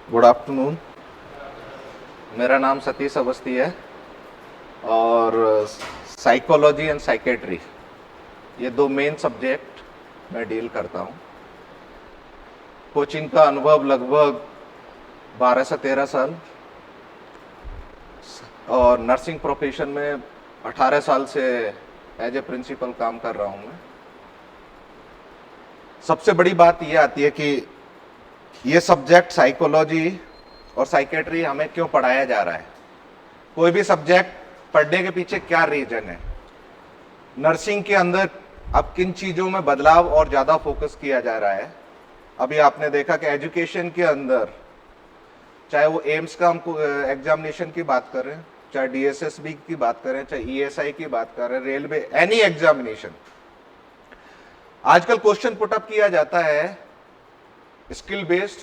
Good afternoon. मेरा नाम सतीश अवस्थी है और साइकोलॉजी एंड साइकेट्री ये दो मेन सब्जेक्ट मैं डील करता हूँ। कोचिंग का अनुभव लगभग 12 से 13 साल और नर्सिंग प्रोफेशन में 18 साल से एज ए प्रिंसिपल काम कर रहा हूँ मैं। सबसे बड़ी बात ये आती है कि ये सब्जेक्ट साइकोलॉजी और साइकेट्री हमें क्यों पढ़ाया जा रहा है। कोई भी सब्जेक्ट पढ़ने के पीछे क्या रीजन है। नर्सिंग के अंदर अब किन चीजों में बदलाव और ज्यादा फोकस किया जा रहा है। अभी आपने देखा कि एजुकेशन के अंदर चाहे वो एम्स का हम एग्जामिनेशन की बात करें, चाहे डीएसएसबी की बात करें, चाहे ईएसआई की बात करें, रेलवे, एनी एग्जामिनेशन, आजकल क्वेश्चन पुटअप किया जाता है स्किल बेस्ड।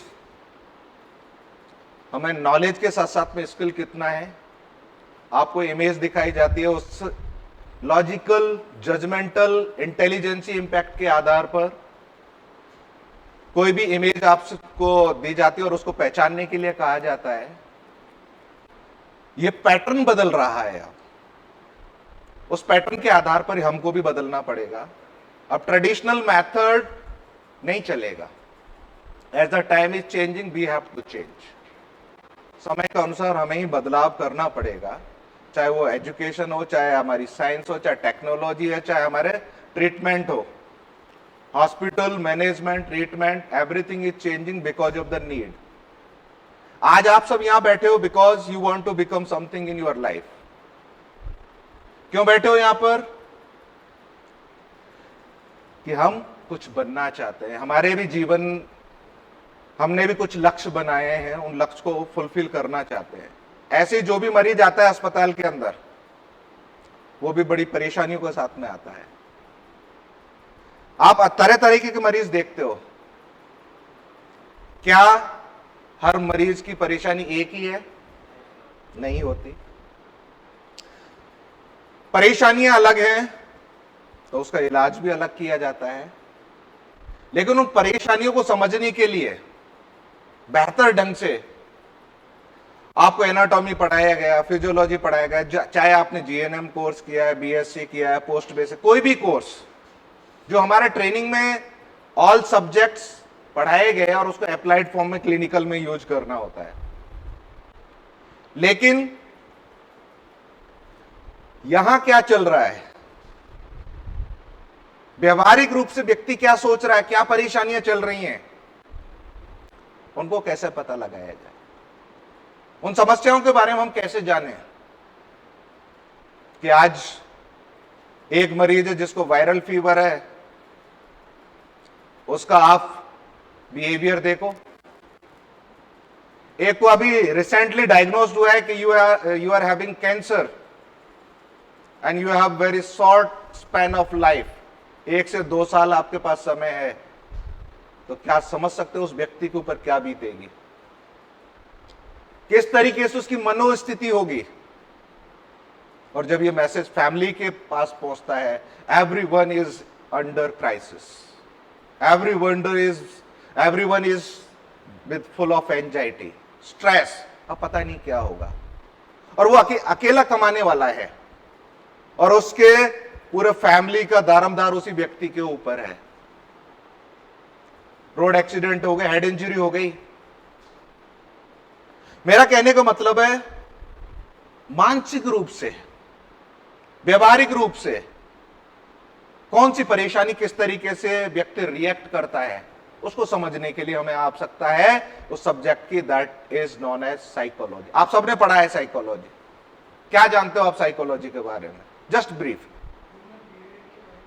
हमें नॉलेज के साथ साथ में स्किल कितना है, आपको इमेज दिखाई जाती है, उस लॉजिकल, जजमेंटल, इंटेलिजेंसी इंपैक्ट के आधार पर कोई भी इमेज आपको दी जाती है और उसको पहचानने के लिए कहा जाता है। यह पैटर्न बदल रहा है। अब उस पैटर्न के आधार पर हमको भी बदलना पड़ेगा। अब ट्रेडिशनल मेथड नहीं चलेगा। As the time is changing we have to change. समय के अनुसार हमें ही बदलाव करना पड़ेगा, चाहे वो एजुकेशन हो, चाहे हमारी साइंस हो, चाहे टेक्नोलॉजी है, चाहे हमारे ट्रीटमेंट हो, hospital management, treatment, everything is changing because of the need. आज आप सब यहां बैठे हो because you want to become something in your life. क्यों बैठे हो यहां पर? कि हम कुछ बनना चाहते हैं। हमारे भी जीवन, हमने भी कुछ लक्ष्य बनाए हैं, उन लक्ष्य को फुलफिल करना चाहते हैं। ऐसे जो भी मरीज आता है अस्पताल के अंदर, वो भी बड़ी परेशानियों के साथ में आता है। आप तरह तरीके के मरीज देखते हो। क्या हर मरीज की परेशानी एक ही है? नहीं होती। परेशानियां अलग हैं तो उसका इलाज भी अलग किया जाता है। लेकिन उन परेशानियों को समझने के लिए बेहतर ढंग से आपको एनाटॉमी पढ़ाया गया, फिजियोलॉजी पढ़ाया गया, चाहे आपने जीएनएम कोर्स किया है, बीएससी किया है, पोस्ट बेसिक, कोई भी कोर्स जो हमारे ट्रेनिंग में ऑल सब्जेक्ट्स पढ़ाए गए और उसको अप्लाइड फॉर्म में क्लिनिकल में यूज करना होता है। लेकिन यहां क्या चल रहा है, व्यवहारिक रूप से व्यक्ति क्या सोच रहा है, क्या परेशानियां चल रही हैं, उनको कैसे पता लगाया जाए, उन समस्याओं के बारे में हम कैसे जानें। कि आज एक मरीज है जिसको वायरल फीवर है, उसका आप बिहेवियर देखो। एक को अभी रिसेंटली डायग्नोस्ड हुआ है कि you are having cancer and you have very short span of life. 1 से 2 साल आपके पास समय है, तो क्या समझ सकते हो उस व्यक्ति के ऊपर क्या बीतेगी, किस तरीके से उसकी मनोस्थिति होगी। और जब ये मैसेज फैमिली के पास पहुंचता है, everyone is under crisis, everyone is with full of anxiety, stress, अब पता नहीं क्या होगा। और वो अकेला कमाने वाला है और उसके पूरे फैमिली का दारोमदार उसी व्यक्ति के ऊपर है। रोड एक्सीडेंट हो गया, हेड इंजरी हो गई। मेरा कहने का मतलब है, मानसिक रूप से, व्यवहारिक रूप से कौन सी परेशानी किस तरीके से व्यक्ति रिएक्ट करता है, उसको समझने के लिए हमें आवश्यकता है उस सब्जेक्ट की, that is known as psychology. आप सबने पढ़ा है साइकोलॉजी। क्या जानते हो आप साइकोलॉजी के बारे में? Just brief.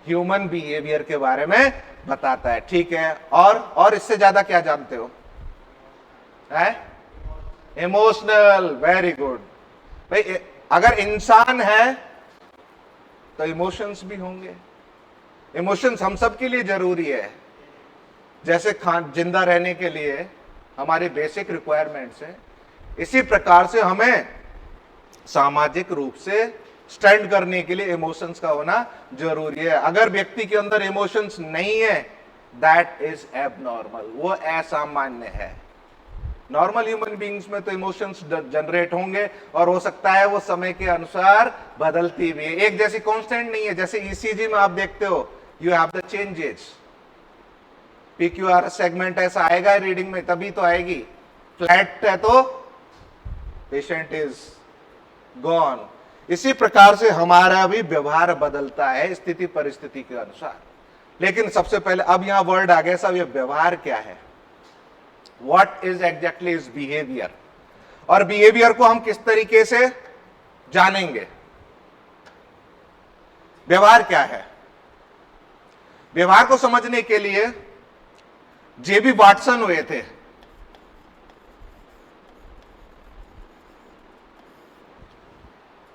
ह्यूमन बिहेवियर के बारे में बताता है, ठीक है। और इससे ज्यादा क्या जानते हो? Emotional, very good. भाई अगर इंसान है तो इमोशंस भी होंगे। इमोशंस हम सब के लिए जरूरी है। जैसे जिंदा रहने के लिए हमारे बेसिक रिक्वायरमेंट्स है, इसी प्रकार से हमें सामाजिक रूप से स्टैंड करने के लिए इमोशंस का होना जरूरी है। अगर व्यक्ति के अंदर इमोशंस नहीं है, दैट इज एबनॉर्मल, वो असामान्य है। नॉर्मल ह्यूमन बींग्स में तो इमोशंस जनरेट होंगे और हो सकता है वो समय के अनुसार बदलती भी है, एक जैसी कांस्टेंट नहीं है। जैसे ईसीजी में आप देखते हो, you have the changes, PQR segment ऐसा आएगा रीडिंग में तभी तो आएगी, फ्लैट है तो पेशेंट इज गॉन। इसी प्रकार से हमारा भी व्यवहार बदलता है स्थिति परिस्थिति के अनुसार। लेकिन सबसे पहले अब यहां वर्ड आ गया सब, ये व्यवहार क्या है, what is exactly is behaviour, और बिहेवियर को हम किस तरीके से जानेंगे। व्यवहार क्या है, व्यवहार को समझने के लिए जेबी वाटसन हुए थे।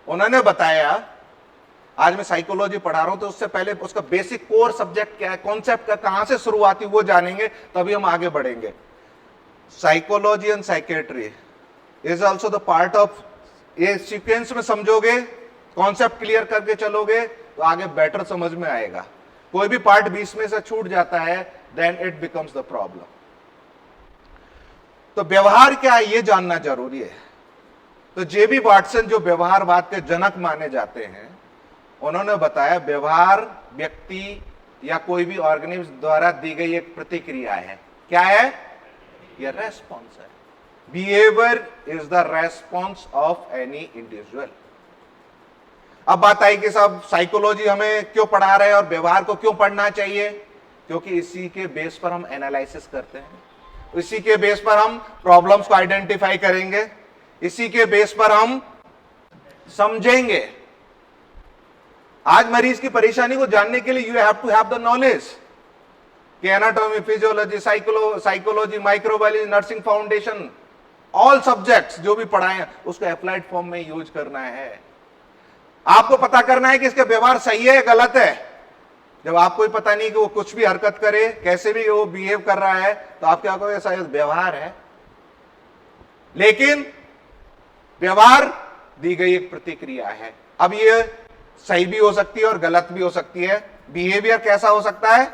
उन्होंने बताया, आज मैं साइकोलॉजी पढ़ा रहा हूं तो उससे पहले उसका बेसिक कोर सब्जेक्ट क्या है, कॉन्सेप्ट का कहां से शुरुआत हुई वो जानेंगे तभी हम आगे बढ़ेंगे। Psychology and psychiatry is also the part of, ये सीक्वेंस में समझोगे, कॉन्सेप्ट क्लियर करके चलोगे तो आगे बेटर समझ में आएगा। कोई भी पार्ट बीच में से छूट जाता है then it becomes the problem. तो व्यवहार क्या है ये जानना जरूरी है। तो जेबी वाटसन जो व्यवहारवाद के जनक माने जाते हैं, उन्होंने बताया व्यवहार व्यक्ति या कोई भी ऑर्गेनिज्म द्वारा दी गई एक प्रतिक्रिया है। क्या है ये? रेस्पॉन्स है। Behaviour is the response of any individual. अब बात आई कि साहब साइकोलॉजी हमें क्यों पढ़ा रहे हैं और व्यवहार को क्यों पढ़ना चाहिए? क्योंकि इसी के बेस पर हम एनालिसिस करते हैं, इसी के बेस पर हम प्रॉब्लम्स को आइडेंटिफाई करेंगे, इसी के बेस पर हम समझेंगे। आज मरीज की परेशानी को जानने के लिए you have to have the knowledge कि anatomy, physiology, psychology, microbiology, nursing foundation, all subjects जो भी पढ़ाए हैं उसको अप्लाइड फॉर्म में यूज करना है। आपको पता करना है कि इसका व्यवहार सही है या गलत है। जब आपको ही पता नहीं कि वो कुछ भी हरकत करे, कैसे भी वो बिहेव कर रहा है, तो आप क्या कहोगे शायद व्यवहार है। लेकिन व्यवहार दी गई एक प्रतिक्रिया है। अब ये सही भी हो सकती है और गलत भी हो सकती है। बिहेवियर कैसा हो सकता है?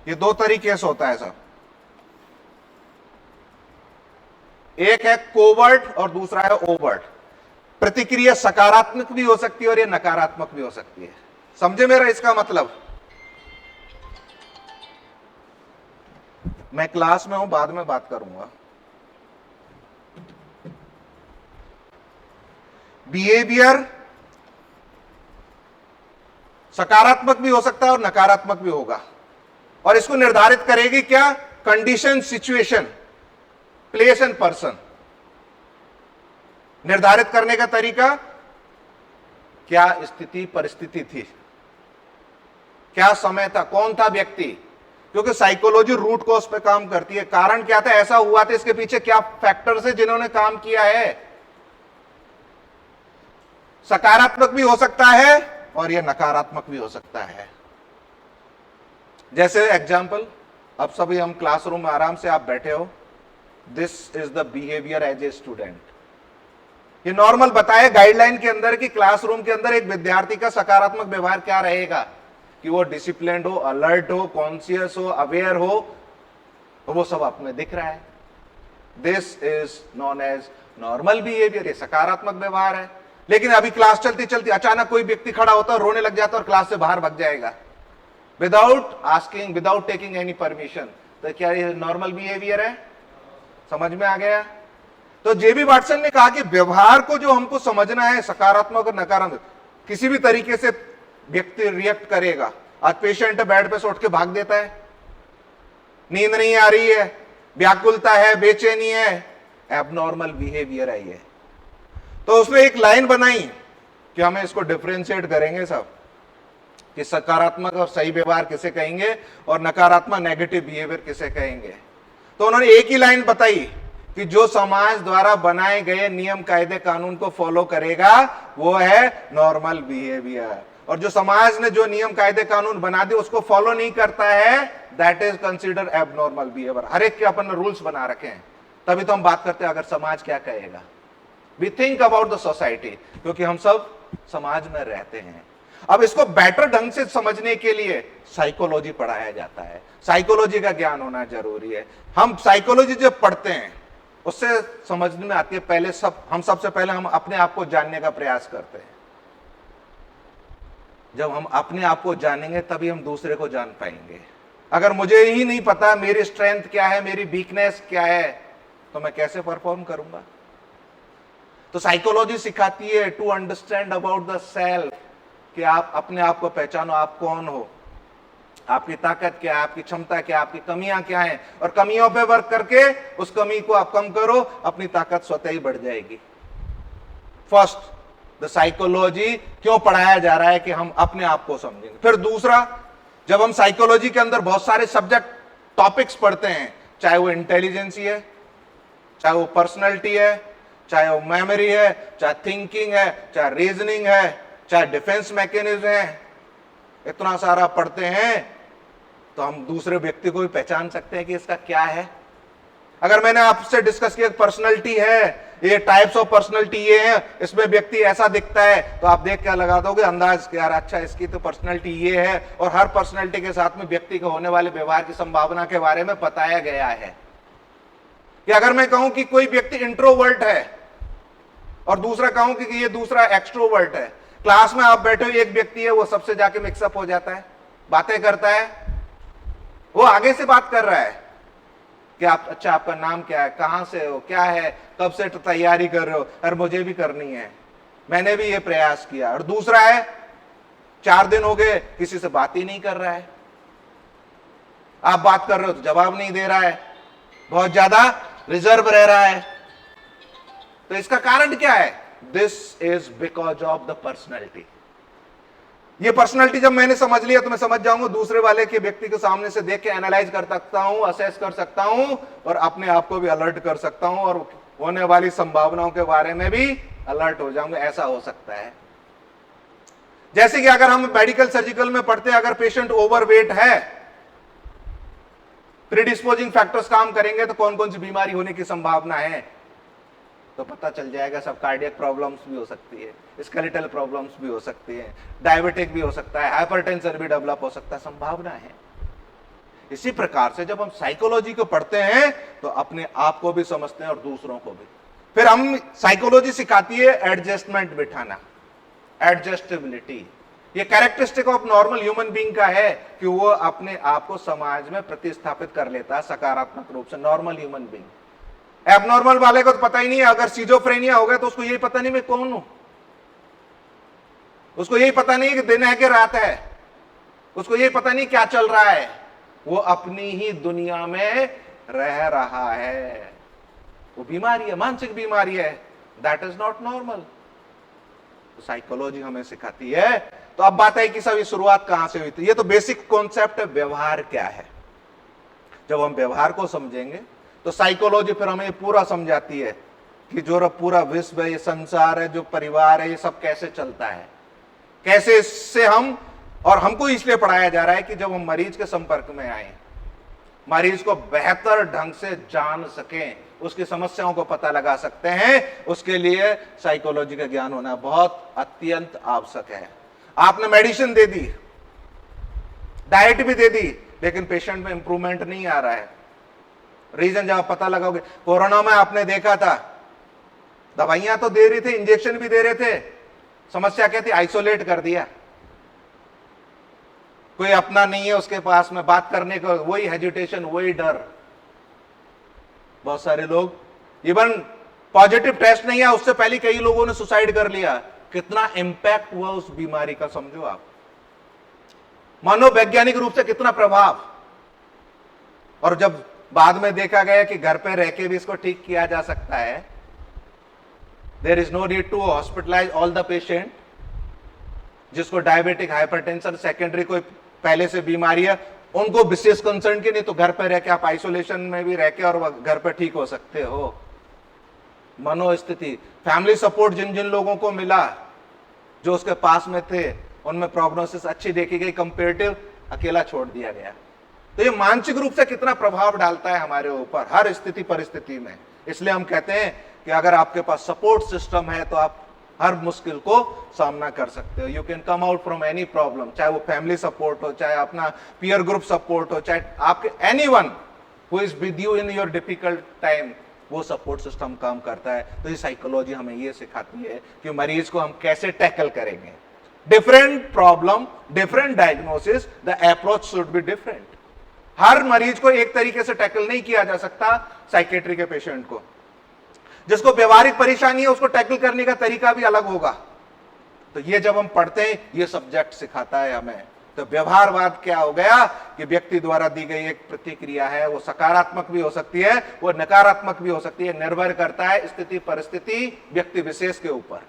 ये दो तरीके से होता है सब, एक है कोवर्ट और दूसरा है ओवर्ट। प्रतिक्रिया सकारात्मक भी हो सकती है और ये नकारात्मक भी हो सकती है। समझे मेरा इसका मतलब? मैं क्लास में हूं, बाद में बात करूंगा। बिहेवियर सकारात्मक भी हो सकता है और नकारात्मक भी होगा, और इसको निर्धारित करेगी क्या? Condition, situation, place and person. निर्धारित करने का तरीका क्या स्थिति परिस्थिति थी, क्या समय था, कौन था व्यक्ति। क्योंकि साइकोलॉजी रूट कॉज पे काम करती है। कारण क्या था, ऐसा हुआ था, इसके पीछे क्या फैक्टर्स है जिन्होंने काम किया है। सकारात्मक भी हो सकता है और यह नकारात्मक भी हो सकता है। जैसे एग्जाम्पल, अब सभी हम क्लासरूम में आराम से आप बैठे हो, this is the behaviour as a student. ये नॉर्मल बताए गाइडलाइन के अंदर कि क्लासरूम के अंदर एक विद्यार्थी का सकारात्मक व्यवहार क्या रहेगा, कि वो डिसिप्लिन्ड हो, अलर्ट हो, कॉन्शियस हो, अवेयर हो, तो वो सब आप में दिख रहा है। This is known as normal behaviour, ये सकारात्मक व्यवहार है। लेकिन अभी क्लास चलती चलती अचानक कोई व्यक्ति खड़ा होता है, रोने लग जाता है और क्लास से बाहर भाग जाएगा without asking, without taking any permission. तो क्या ये नॉर्मल बिहेवियर है? समझ में आ गया? तो जेबी वाटसन ने कहा कि व्यवहार को जो हमको समझना है, सकारात्मक और नकारात्मक, किसी भी तरीके से व्यक्ति रिएक्ट करेगा। आज पेशेंट बेड पे से उठ के भाग देता है, नींद नहीं आ रही है, व्याकुलता है, बेचैनी है, एबनॉर्मल बिहेवियर है ये। तो उसने एक लाइन बनाई कि हमें इसको डिफरेंशिएट करेंगे सब, कि सकारात्मक और सही व्यवहार किसे कहेंगे और नकारात्मक नेगेटिव बिहेवियर किसे कहेंगे। तो उन्होंने एक ही लाइन बताई कि जो समाज द्वारा बनाए गए नियम कायदे कानून को फॉलो करेगा वो है नॉर्मल बिहेवियर, और जो समाज ने जो नियम कायदे कानून बना दिए उसको फॉलो नहीं करता है, that is consider abnormal behaviour. हर एक के अपन रूल्स बना रखे हैं, तभी तो हम बात करते हैं अगर समाज क्या कहेगा। We think about the society, क्योंकि हम सब समाज में रहते हैं। अब इसको बेटर ढंग से समझने के लिए साइकोलॉजी पढ़ाया जाता है, साइकोलॉजी का ज्ञान होना जरूरी है। हम साइकोलॉजी जब पढ़ते हैं उससे समझ में आती है, पहले हम सबसे पहले हम अपने आप को जानने का प्रयास करते हैं। जब हम अपने आप को जानेंगे तभी हम दूसरे को जान पाएंगे। अगर मुझे ही नहीं पता मेरी स्ट्रेंथ क्या है, मेरी वीकनेस क्या है, तो मैं कैसे परफॉर्म करूंगा? तो साइकोलॉजी सिखाती है to understand about the self, कि आप अपने आप को पहचानो, आप कौन हो, आपकी ताकत क्या है, आपकी क्षमता क्या है, आपकी कमियां क्या हैं, और कमियों पे वर्क करके उस कमी को आप कम करो, अपनी ताकत स्वतः ही बढ़ जाएगी। फर्स्ट, द साइकोलॉजी क्यों पढ़ाया जा रहा है कि हम अपने आप को समझेंगे। फिर दूसरा, जब हम साइकोलॉजी के अंदर बहुत सारे सब्जेक्ट टॉपिक्स पढ़ते हैं, चाहे वो इंटेलिजेंसी है, चाहे वो पर्सनैलिटी है, चाहे वो मेमोरी है, चाहे थिंकिंग है, चाहे रीजनिंग है, चाहे डिफेंस मैकेनिज्म है, इतना सारा पढ़ते हैं तो हम दूसरे व्यक्ति को भी पहचान सकते हैं कि इसका क्या है। अगर मैंने आपसे डिस्कस किया पर्सनैलिटी है, ये टाइप्स ऑफ पर्सनैलिटी ये है, इसमें व्यक्ति ऐसा दिखता है, तो आप देख क्या लगा दोगे अंदाज कि यार अच्छा इसकी तो पर्सनैलिटी ये है, और हर पर्सनैलिटी के साथ में व्यक्ति को होने वाले व्यवहार की संभावना के बारे में बताया गया है। कि अगर मैं कहूं कि कोई व्यक्ति इंट्रोवर्ट है और दूसरा कहूं कि ये दूसरा एक्सट्रोवर्ट है, क्लास में आप बैठे हो, एक व्यक्ति है वो सबसे जाके मिक्सअप हो जाता है, बातें करता है, वो आगे से बात कर रहा है कि आप अच्छा आपका नाम क्या है, कहां से हो, क्या है, कब से तैयारी कर रहे हो, अरे मुझे भी करनी है, मैंने भी ये प्रयास किया। और दूसरा है 4 दिन हो गए किसी से बात ही नहीं कर रहा है, आप बात कर रहे हो तो जवाब नहीं दे रहा है, बहुत ज्यादा रिजर्व रह रहा है। तो इसका कारण क्या है? This is because of the personality. ये पर्सनैलिटी जब मैंने समझ लिया तो मैं समझ जाऊंगा दूसरे वाले के व्यक्ति को सामने से देख के एनालाइज कर सकता हूं, असेस कर सकता हूं, और अपने आप को भी अलर्ट कर सकता हूं, और होने वाली संभावनाओं के बारे में भी अलर्ट हो जाऊंगा। ऐसा हो सकता है जैसे कि अगर हम मेडिकल सर्जिकल में पढ़ते हैं, अगर पेशेंट ओवरवेट है, प्रीडिस्पोजिंग फैक्टर्स काम करेंगे तो कौन कौन सी बीमारी होने की संभावना है, तो पता चल जाएगा। सब कार्डियक प्रॉब्लम्स भी हो सकती है, स्केलेटल प्रॉब्लम्स भी हो सकती है, डायबिटिक भी हो सकता है, हाइपरटेंशन भी डेवलप हो सकता है, संभावना है। इसी प्रकार से जब हम साइकोलॉजी को पढ़ते हैं तो अपने आप को भी समझते हैं और दूसरों को भी। फिर हम साइकोलॉजी सिखाती है एडजस्टमेंट बिठाना, एडजस्टेबिलिटी। ये characteristic of normal human being का है कि वो अपने आप को समाज में प्रतिस्थापित कर लेता है सकारात्मक रूप से, नॉर्मल ह्यूमन बीइंग। एबनॉर्मल वाले को तो पता ही नहीं है, अगर सिजोफ्रेनिया हो गया तो उसको यही पता नहीं मैं कौन हूं, उसको यही पता नहीं कि दिन है कि रात है, उसको यही पता नहीं क्या चल रहा है, वो अपनी ही दुनिया में रह रहा है। वो बीमारी है, मानसिक बीमारी है, that is not normal. Psychology हमें सिखाती है। तो अब बात है कि सब ये शुरुआत कहां से हुई थी। ये तो बेसिक कॉन्सेप्ट है, व्यवहार क्या है। जब हम व्यवहार को समझेंगे तो साइकोलॉजी फिर हमें पूरा समझाती है कि जो पूरा विश्व है, ये संसार है, जो परिवार है, ये सब कैसे चलता है, कैसे इससे हम, और हमको इसलिए पढ़ाया जा रहा है कि जब हम मरीज के संपर्क में आए, मरीज को बेहतर ढंग से जान सकें, उसकी समस्याओं को पता लगा सकते हैं, उसके लिए साइकोलॉजी का ज्ञान होना बहुत अत्यंत आवश्यक है। आपने मेडिसिन दे दी, डाइट भी दे दी, लेकिन पेशेंट में इंप्रूवमेंट नहीं आ रहा है। रीजन जब आप पता लगाओगे, कोरोना में आपने देखा था, दवाइयां तो दे रहे थे, इंजेक्शन भी दे रहे थे, समस्या क्या थी? आइसोलेट कर दिया। कोई अपना नहीं है उसके पास में बात करने को, वही हेजिटेशन, वही डर। बहुत सारे लोग इवन पॉजिटिव टेस्ट नहीं है उससे पहले कई लोगों ने सुसाइड कर लिया। कितना इंपैक्ट हुआ उस बीमारी का, समझो आप, मनोवैज्ञानिक रूप से कितना प्रभाव। और जब बाद में देखा गया कि घर पे रह के भी इसको ठीक किया जा सकता है, there is no need to hospitalise all the patient. जिसको डायबिटिक, हाइपरटेंशन, सेकेंडरी कोई पहले से बीमारी है, उनको विशेष कंसर्न की, नहीं तो घर पे रह के आप आइसोलेशन में भी रह के और घर पे ठीक हो सकते हो। मनोस्थिति, फैमिली सपोर्ट जिन जिन लोगों को मिला, जो उसके पास में थे, उनमें प्रोग्नोसिस अच्छी देखी गई, कंपेरेटिव अकेला छोड़ दिया गया। तो ये मानसिक रूप से कितना प्रभाव डालता है हमारे ऊपर हर स्थिति परिस्थिति में। इसलिए हम कहते हैं कि अगर आपके पास सपोर्ट सिस्टम है तो आप हर मुश्किल को सामना कर सकते हो। You can come out from any problem, चाहे वो फैमिली सपोर्ट हो, चाहे अपना पीयर ग्रुप सपोर्ट हो, चाहे आपके anyone who is with you in your difficult time, वो सपोर्ट सिस्टम काम करता है। तो ये साइकोलॉजी हमें ये सिखाती है कि मरीज को हम कैसे टैकल करेंगे। Different problem, different diagnosis, the approach should be different. हर मरीज को एक तरीके से टैकल नहीं किया जा सकता। साइकेट्री के पेशेंट को, जिसको व्यवहारिक परेशानी है, उसको टैकल करने का तरीका भी अलग होगा। तो ये जब हम पढ़ते हैं, ये सब्जेक्ट सिखाता है हमें। तो व्यवहारवाद क्या हो गया कि व्यक्ति द्वारा दी गई एक प्रतिक्रिया है, वो सकारात्मक भी हो सकती है, वो नकारात्मक भी हो सकती है, निर्भर करता है स्थिति परिस्थिति व्यक्ति विशेष के ऊपर।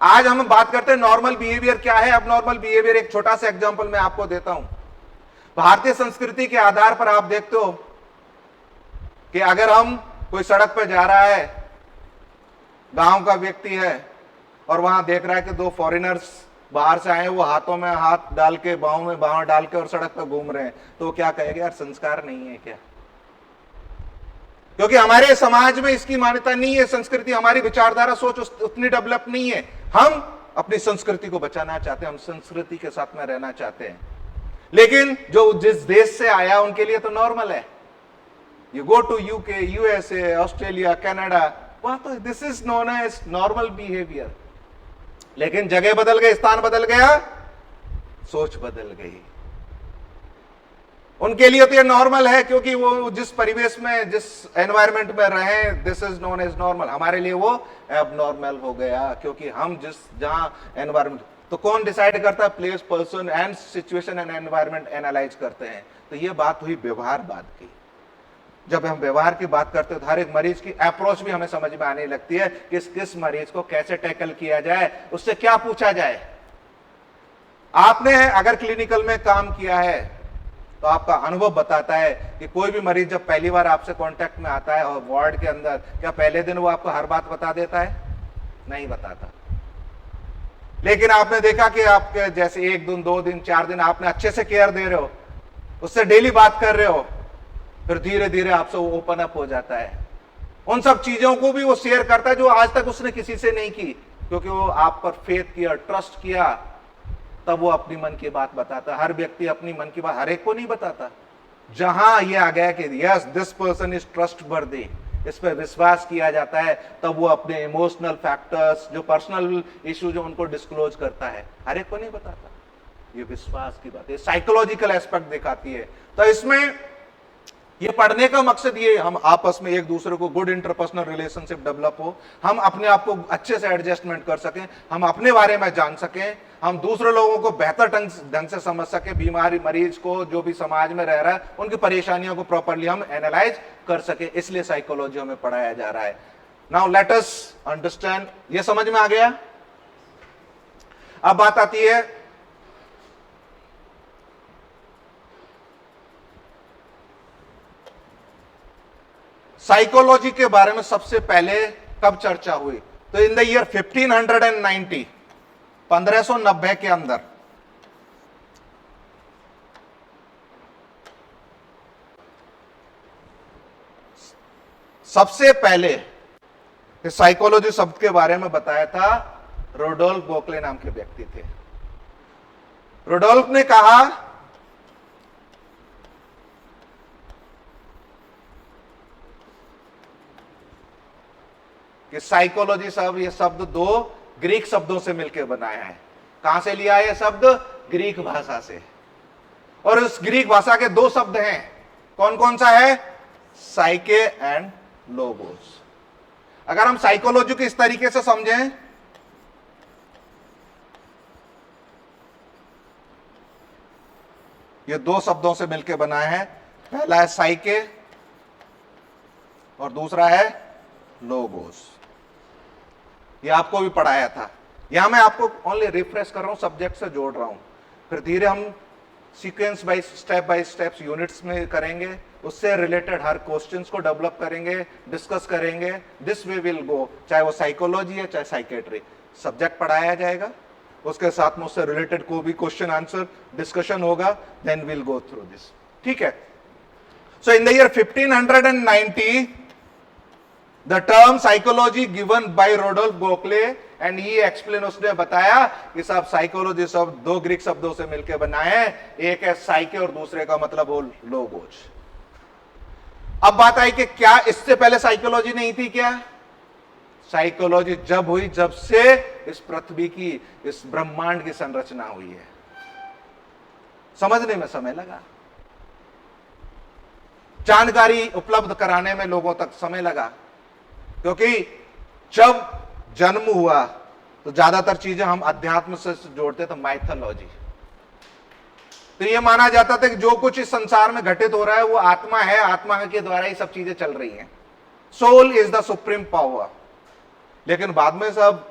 आज हम बात करते हैं नॉर्मल बिहेवियर क्या है। अब नॉर्मल बिहेवियर एक छोटा सा एग्जांपल मैं आपको देता हूं। भारतीय संस्कृति के आधार पर आप देखते हो कि अगर हम कोई सड़क पर जा रहा है, गांव का व्यक्ति है और वहां देख रहा है कि दो फॉरेनर्स बाहर से आए, वो हाथों में हाथ डाल के, बाहों में बाहों डाल के और सड़क पर घूम रहे हैं, तो वो क्या कहेगा, यार संस्कार नहीं है क्या? क्योंकि हमारे समाज में इसकी मान्यता नहीं है, संस्कृति, हमारी विचारधारा सोच उतनी डेवलप नहीं है। हम अपनी संस्कृति को बचाना चाहते हैं, हम संस्कृति के साथ में रहना चाहते हैं। लेकिन जो जिस देश से आया उनके लिए तो नॉर्मल है। You go to UK, USA, Australia, Canada, वहां तो this is known as normal behaviour. लेकिन जगह बदल गई, स्थान बदल गया, सोच बदल गई। उनके लिए तो ये नॉर्मल है, क्योंकि वो जिस परिवेश में, जिस एनवायरमेंट में रहे, this is known as normal. हमारे लिए वो एबनॉर्मल हो गया, क्योंकि हम जहां एनवायरमेंट, तो कौन डिसाइड करता है? Place, person and situation and environment analyse करते हैं। तो ये बात हुई व्यवहारवाद की। जब हम व्यवहार की बात करते हैं तो हर एक मरीज की अप्रोच भी हमें समझ में आने लगती है, किस मरीज को कैसे टैकल किया जाए, उससे क्या पूछा जाए। आपने अगर क्लिनिकल में काम किया है तो आपका अनुभव बताता है कि कोई भी मरीज जब पहली बार आपसे कांटेक्ट में आता है और वार्ड के अंदर, क्या पहले दिन वो आपको हर बात बता देता है? नहीं बताता। लेकिन आपने देखा कि आपके जैसे 1 दिन, 2 दिन, 4 दिन आपने अच्छे से केयर दे रहे हो, उससे डेली बात कर रहे हो, फिर धीरे धीरे आपसे वो ओपन अप हो जाता है। उन सब चीजों को भी वो शेयर करता है जो आज तक उसने किसी से नहीं की, क्योंकि वो आप पर फेथ किया, ट्रस्ट किया, तब वो अपनी मन की बात बताता। हर व्यक्ति अपनी मन की बात हर एक को नहीं बताता। जहां ये आ गया कि yes this person is trustworthy, इस पर विश्वास किया जाता है, तब वो अपने इमोशनल फैक्टर्स, जो पर्सनल इशू जो उनको डिस्क्लोज करता है, हर एक को नहीं बताता। ये विश्वास की बात है, साइकोलॉजिकल एस्पेक्ट दिखाती है। तो इसमें ये पढ़ने का मकसद ये, हम आपस में एक दूसरे को गुड इंटरपर्सनल रिलेशनशिप डेवलप हो, हम अपने आप को अच्छे से एडजस्टमेंट कर सकें, हम अपने बारे में जान सकें, हम दूसरे लोगों को बेहतर ढंग से समझ सकें, बीमारी मरीज को, जो भी समाज में रह रहा है, उनकी परेशानियों को प्रॉपरली हम एनालाइज कर सके। इसलिए साइकोलॉजी हमें पढ़ाया जा रहा है। Now let us understand. ये समझ में आ गया? अब बात आती है साइकोलॉजी के बारे में सबसे पहले कब चर्चा हुई? तो इन द ईयर 1590, 1590 के अंदर सबसे पहले साइकोलॉजी शब्द के बारे में बताया था रोडोल्फ गोखले नाम के व्यक्ति थे। रोडोल्फ ने कहा कि साइकोलॉजी शब्द, ये शब्द 2 ग्रीक शब्दों से मिलकर बनाया है। कहां से लिया है ये शब्द? ग्रीक भाषा से। और उस ग्रीक भाषा के 2 शब्द हैं, कौन कौन सा है? साइके एंड लोगोस। अगर हम साइकोलॉजी को इस तरीके से समझें, ये 2 शब्दों से मिलकर बना है। पहला है साइके और दूसरा है लोगोस। ये आपको भी पढ़ाया था। यहां मैं आपको ओनली रिफ्रेश कर रहा हूं, सब्जेक्ट से जोड़ रहा हूं। फिर धीरे हम सीक्वेंस बाय स्टेप्स यूनिट्स में करेंगे, उससे रिलेटेड हर क्वेश्चंस को डेवलप करेंगे, डिस्कस करेंगे। दिस वे विल गो, चाहे वो साइकोलॉजी है चाहे साइकेट्री, सब्जेक्ट पढ़ाया जाएगा, उसके साथ में उससे रिलेटेड कोई भी क्वेश्चन आंसर डिस्कशन होगा, then will go through this. ठीक है। So in the year 1590 the term psychology given by Rodolphe Gokhale and ये एक्सप्लेन उसने बताया कि सब साइकोलॉजी शब्द दो ग्रीक शब्दों से मिलकर बनाए हैं, एक है साइके और दूसरे का मतलब हो लोगोज। अब बात आई कि क्या इससे पहले साइकोलॉजी नहीं थी क्या? साइकोलॉजी जब हुई जब से इस पृथ्वी की, इस ब्रह्मांड की संरचना हुई है। समझने में समय लगा, जानकारी उपलब्ध कराने में लोगों तक समय लगा, क्योंकि जब जन्म हुआ तो ज्यादातर चीजें हम अध्यात्म से जोड़ते थे, माइथोलॉजी। तो यह माना जाता था कि जो कुछ इस संसार में घटित हो रहा है वो आत्मा है, आत्मा के द्वारा ही सब चीजें चल रही हैं। Soul is the supreme power. लेकिन बाद में सब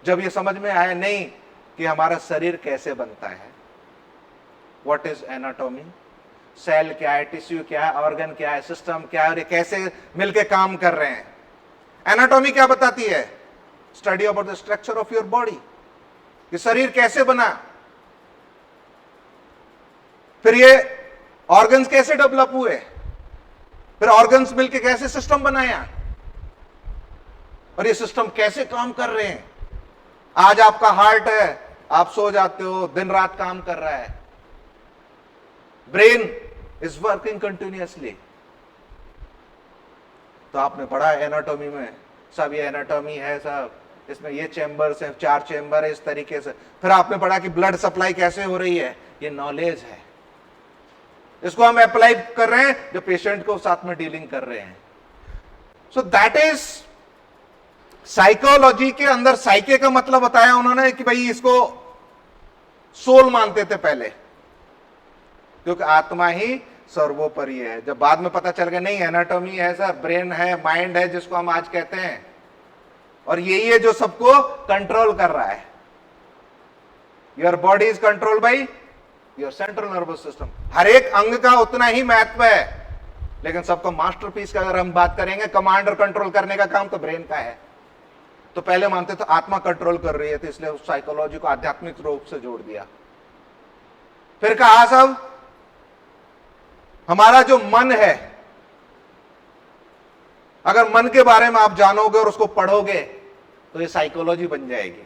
जब ये समझ में आया नहीं कि हमारा शरीर कैसे बनता है, व्हाट इज एनाटॉमी, सेल क्या है, टिश्यू क्या है, ऑर्गन क्या है, सिस्टम क्या है, और ये कैसे मिलके काम कर रहे हैं। एनाटॉमी क्या बताती है? Study about the structure of your body, कि शरीर कैसे बना, फिर ये ऑर्गन्स कैसे डेवलप हुए, फिर ऑर्गन्स मिलके कैसे सिस्टम बनाया, और ये सिस्टम कैसे काम कर रहे हैं। आज आपका हार्ट है, आप सो जाते हो, दिन रात काम कर रहा है, ब्रेन इज वर्किंग कंटिन्यूअसली। तो आपने पढ़ा है एनाटॉमी में, सब ये एनाटॉमी है, सब इसमें ये चेंबर्स है, 4 चेंबर है, इस तरीके से। फिर आपने पढ़ा कि ब्लड सप्लाई कैसे हो रही है, ये नॉलेज है, इसको हम अप्लाई कर रहे हैं जो पेशेंट को साथ में डीलिंग कर रहे हैं। सो दैट इज साइकोलॉजी के अंदर। साइके का मतलब बताया उन्होंने कि भाई इसको सोल मानते थे पहले, क्योंकि आत्मा ही सर्वोपरि है। जब बाद में पता चल गया नहीं, एनाटॉमी है सर, ब्रेन है, माइंड है, जिसको हम आज कहते हैं, और यही है जो सबको कंट्रोल कर रहा है। Your body is control by your central nervous system. हर एक अंग का उतना ही महत्व है, लेकिन सबका मास्टरपीस का अगर हम बात करेंगे, कमांड और कंट्रोल करने का काम तो ब्रेन का है। तो पहले मानते थे आत्मा कंट्रोल कर रही है, तो इसलिए उस साइकोलॉजी को आध्यात्मिक रूप से जोड़ दिया। फिर कहा सब हमारा जो मन है, अगर मन के बारे में आप जानोगे और उसको पढ़ोगे तो ये साइकोलॉजी बन जाएगी।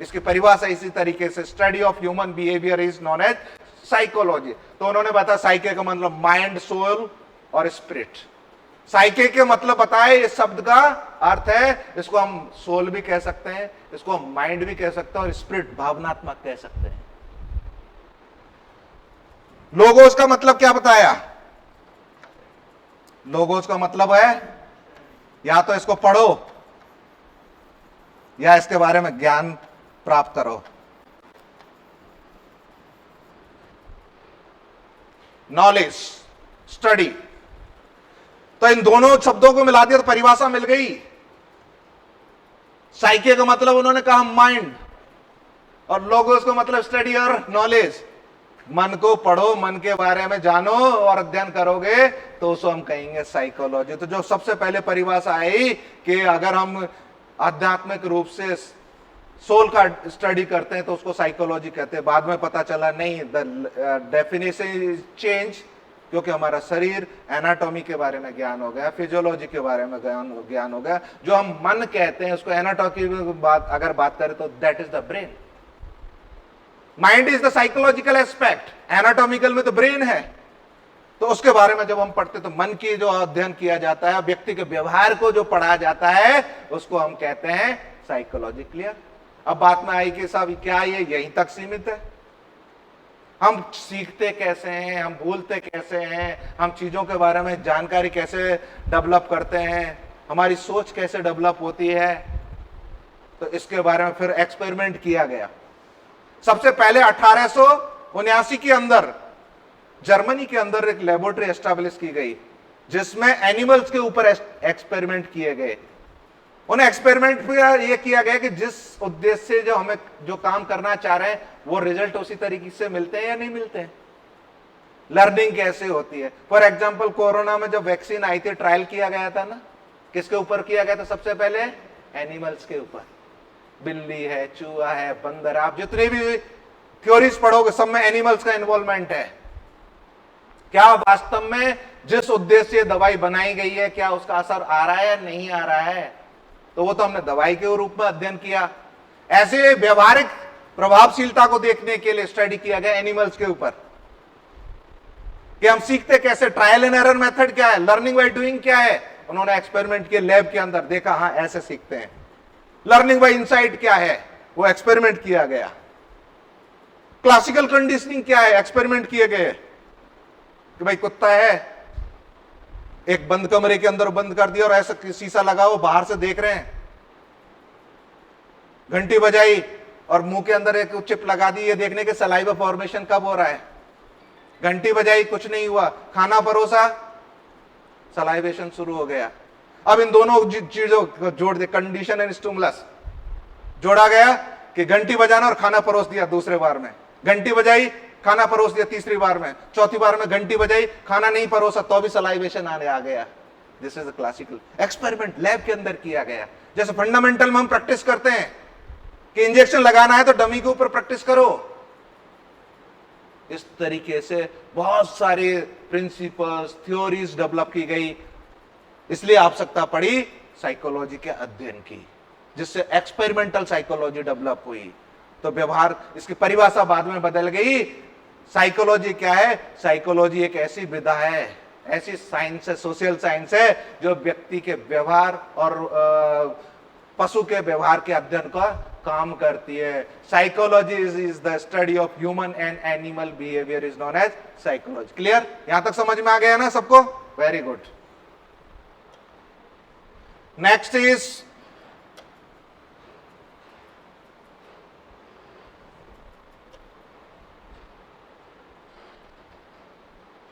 इसकी परिभाषा इसी तरीके से, study of human behaviour is known as psychology. तो उन्होंने बताया साइके का मतलब माइंड, सोल और स्पिरिट। साइके के मतलब बताए, इस शब्द का अर्थ है, इसको हम सोल भी कह सकते हैं, इसको हम माइंड भी कह सकते हैं, और स्पिरिट भावनात्मक कह सकते हैं। लोगोस का मतलब क्या बताया? लोगोस का मतलब है या तो इसको पढ़ो या इसके बारे में ज्ञान प्राप्त करो। Knowledge, study. तो इन दोनों शब्दों को मिला दिया तो परिभाषा मिल गई। साइके का मतलब उन्होंने कहा माइंड, और लोगोस का मतलब स्टडी और नॉलेज। मन को पढ़ो, मन के बारे में जानो और अध्ययन करोगे तो उसको हम कहेंगे साइकोलॉजी। तो जो सबसे पहले परिभाषा आई कि अगर हम आध्यात्मिक रूप से सोल का स्टडी करते हैं तो उसको साइकोलॉजी कहते हैं। बाद में पता चला नहीं, द डेफिनेशन चेंज, क्योंकि हमारा शरीर, एनाटॉमी के बारे में ज्ञान हो गया, फिजियोलॉजी के बारे में ज्ञान हो गया। जो हम मन कहते हैं उसको एनाटॉमी में अगर बात करें तो that is the brain. Mind is the psychological aspect, anatomical में तो ब्रेन है। तो उसके बारे में जब हम पढ़ते तो मन की जो अध्ययन किया जाता है, व्यक्ति के व्यवहार को जो पढ़ा जाता है, उसको हम कहते हैं साइकोलॉजी। क्लियर? अब बात में आई कि साहब क्या ये यहीं तक सीमित है? हम सीखते कैसे हैं, हम भूलते कैसे हैं, हम चीजों के बारे में जानकारी कैसे डेवलप करते हैं, हमारी सोच कैसे डेवलप होती है? तो इसके बारे में फिर एक्सपेरिमेंट किया गया। सबसे पहले 1879 के अंदर जर्मनी के अंदर एक लेबोरेटरी एस्टैब्लिश की गई, जिसमें एनिमल्स के ऊपर एक्सपेरिमेंट किए गए। उन एक्सपेरिमेंट में यह किया गया कि जिस उद्देश्य से जो हमें जो काम करना चाह रहे हैं वो रिजल्ट उसी तरीके से मिलते हैं या नहीं मिलते हैं। लर्निंग कैसे होती है? फॉर एग्जांपल कोरोना में जब वैक्सीन आई थी, ट्रायल किया गया था ना, किसके ऊपर किया गया था? सबसे पहले एनिमल्स के ऊपर। बिल्ली है, चूहा है, बंदर, आप जितने भी थ्योरीज पढ़ोगे सब में एनिमल्स का इन्वॉल्वमेंट है। क्या वास्तव में जिस उद्देश्य से दवाई बनाई गई है, क्या उसका असर आ रहा है या नहीं आ रहा है? तो वो तो हमने दवाई के रूप में अध्ययन किया। ऐसे व्यवहारिक प्रभावशीलता को देखने के लिए स्टडी किया गया एनिमल्स के ऊपर कि हम सीखते कैसे, ट्रायल एंड एरर मेथड क्या है, लर्निंग बाय डूइंग क्या है। उन्होंने एक्सपेरिमेंट किए लैब के अंदर, देखा हाँ ऐसे सीखते हैं। लर्निंग बाय इनसाइट क्या है, वो एक्सपेरिमेंट किया गया। क्लासिकल कंडीशनिंग क्या है, एक्सपेरिमेंट किए गए कि भाई कुत्ता है, एक बंद कमरे के अंदर बंद कर दिया और ऐसा शीशा लगाओ, बाहर से देख रहे हैं, घंटी बजाई और मुंह के अंदर एक चिप लगा दी, ये देखने के सलाइवा फॉर्मेशन कब हो रहा है। घंटी बजाई, कुछ नहीं हुआ, खाना परोसा, सलाइवेशन शुरू हो गया। अब इन दोनों चीजों को जोड़ दे, कंडीशन एंड स्टिमुलस जोड़ा गया कि घंटी बजाना और खाना परोस दिया दूसरे बार में, घंटी बजाई खाना परोस दिया तीसरी बार में, चौथी बार में घंटी बजाई खाना नहीं परोसा तो भी सलाइवेशन आने आ गया। This is a classical experiment, lab के अंदर किया गया। जैसे फंडामेंटल में हम प्रैक्टिस करते हैं कि इंजेक्शन लगाना है तो डमी के ऊपर प्रैक्टिस करो, इस तरीके से बहुत सारे प्रिंसिपल्स, थ्योरीज डेवलप की गई। इसलिए आवश्यकता पड़ी साइकोलॉजी के अध्ययन की, जिससे एक्सपेरिमेंटल साइकोलॉजी डेवलप हुई। तो व्यवहार, इसकी परिभाषा बाद में बदल गई। साइकोलॉजी क्या है? साइकोलॉजी एक ऐसी विधा है, ऐसी साइंस है, सोशल साइंस है, जो व्यक्ति के व्यवहार और पशु के व्यवहार के अध्ययन का काम करती है। Psychology is the study of human and animal behaviour is known as psychology. Clear? यहां तक समझ में आ गया ना सबको? Very good. नेक्स्ट इज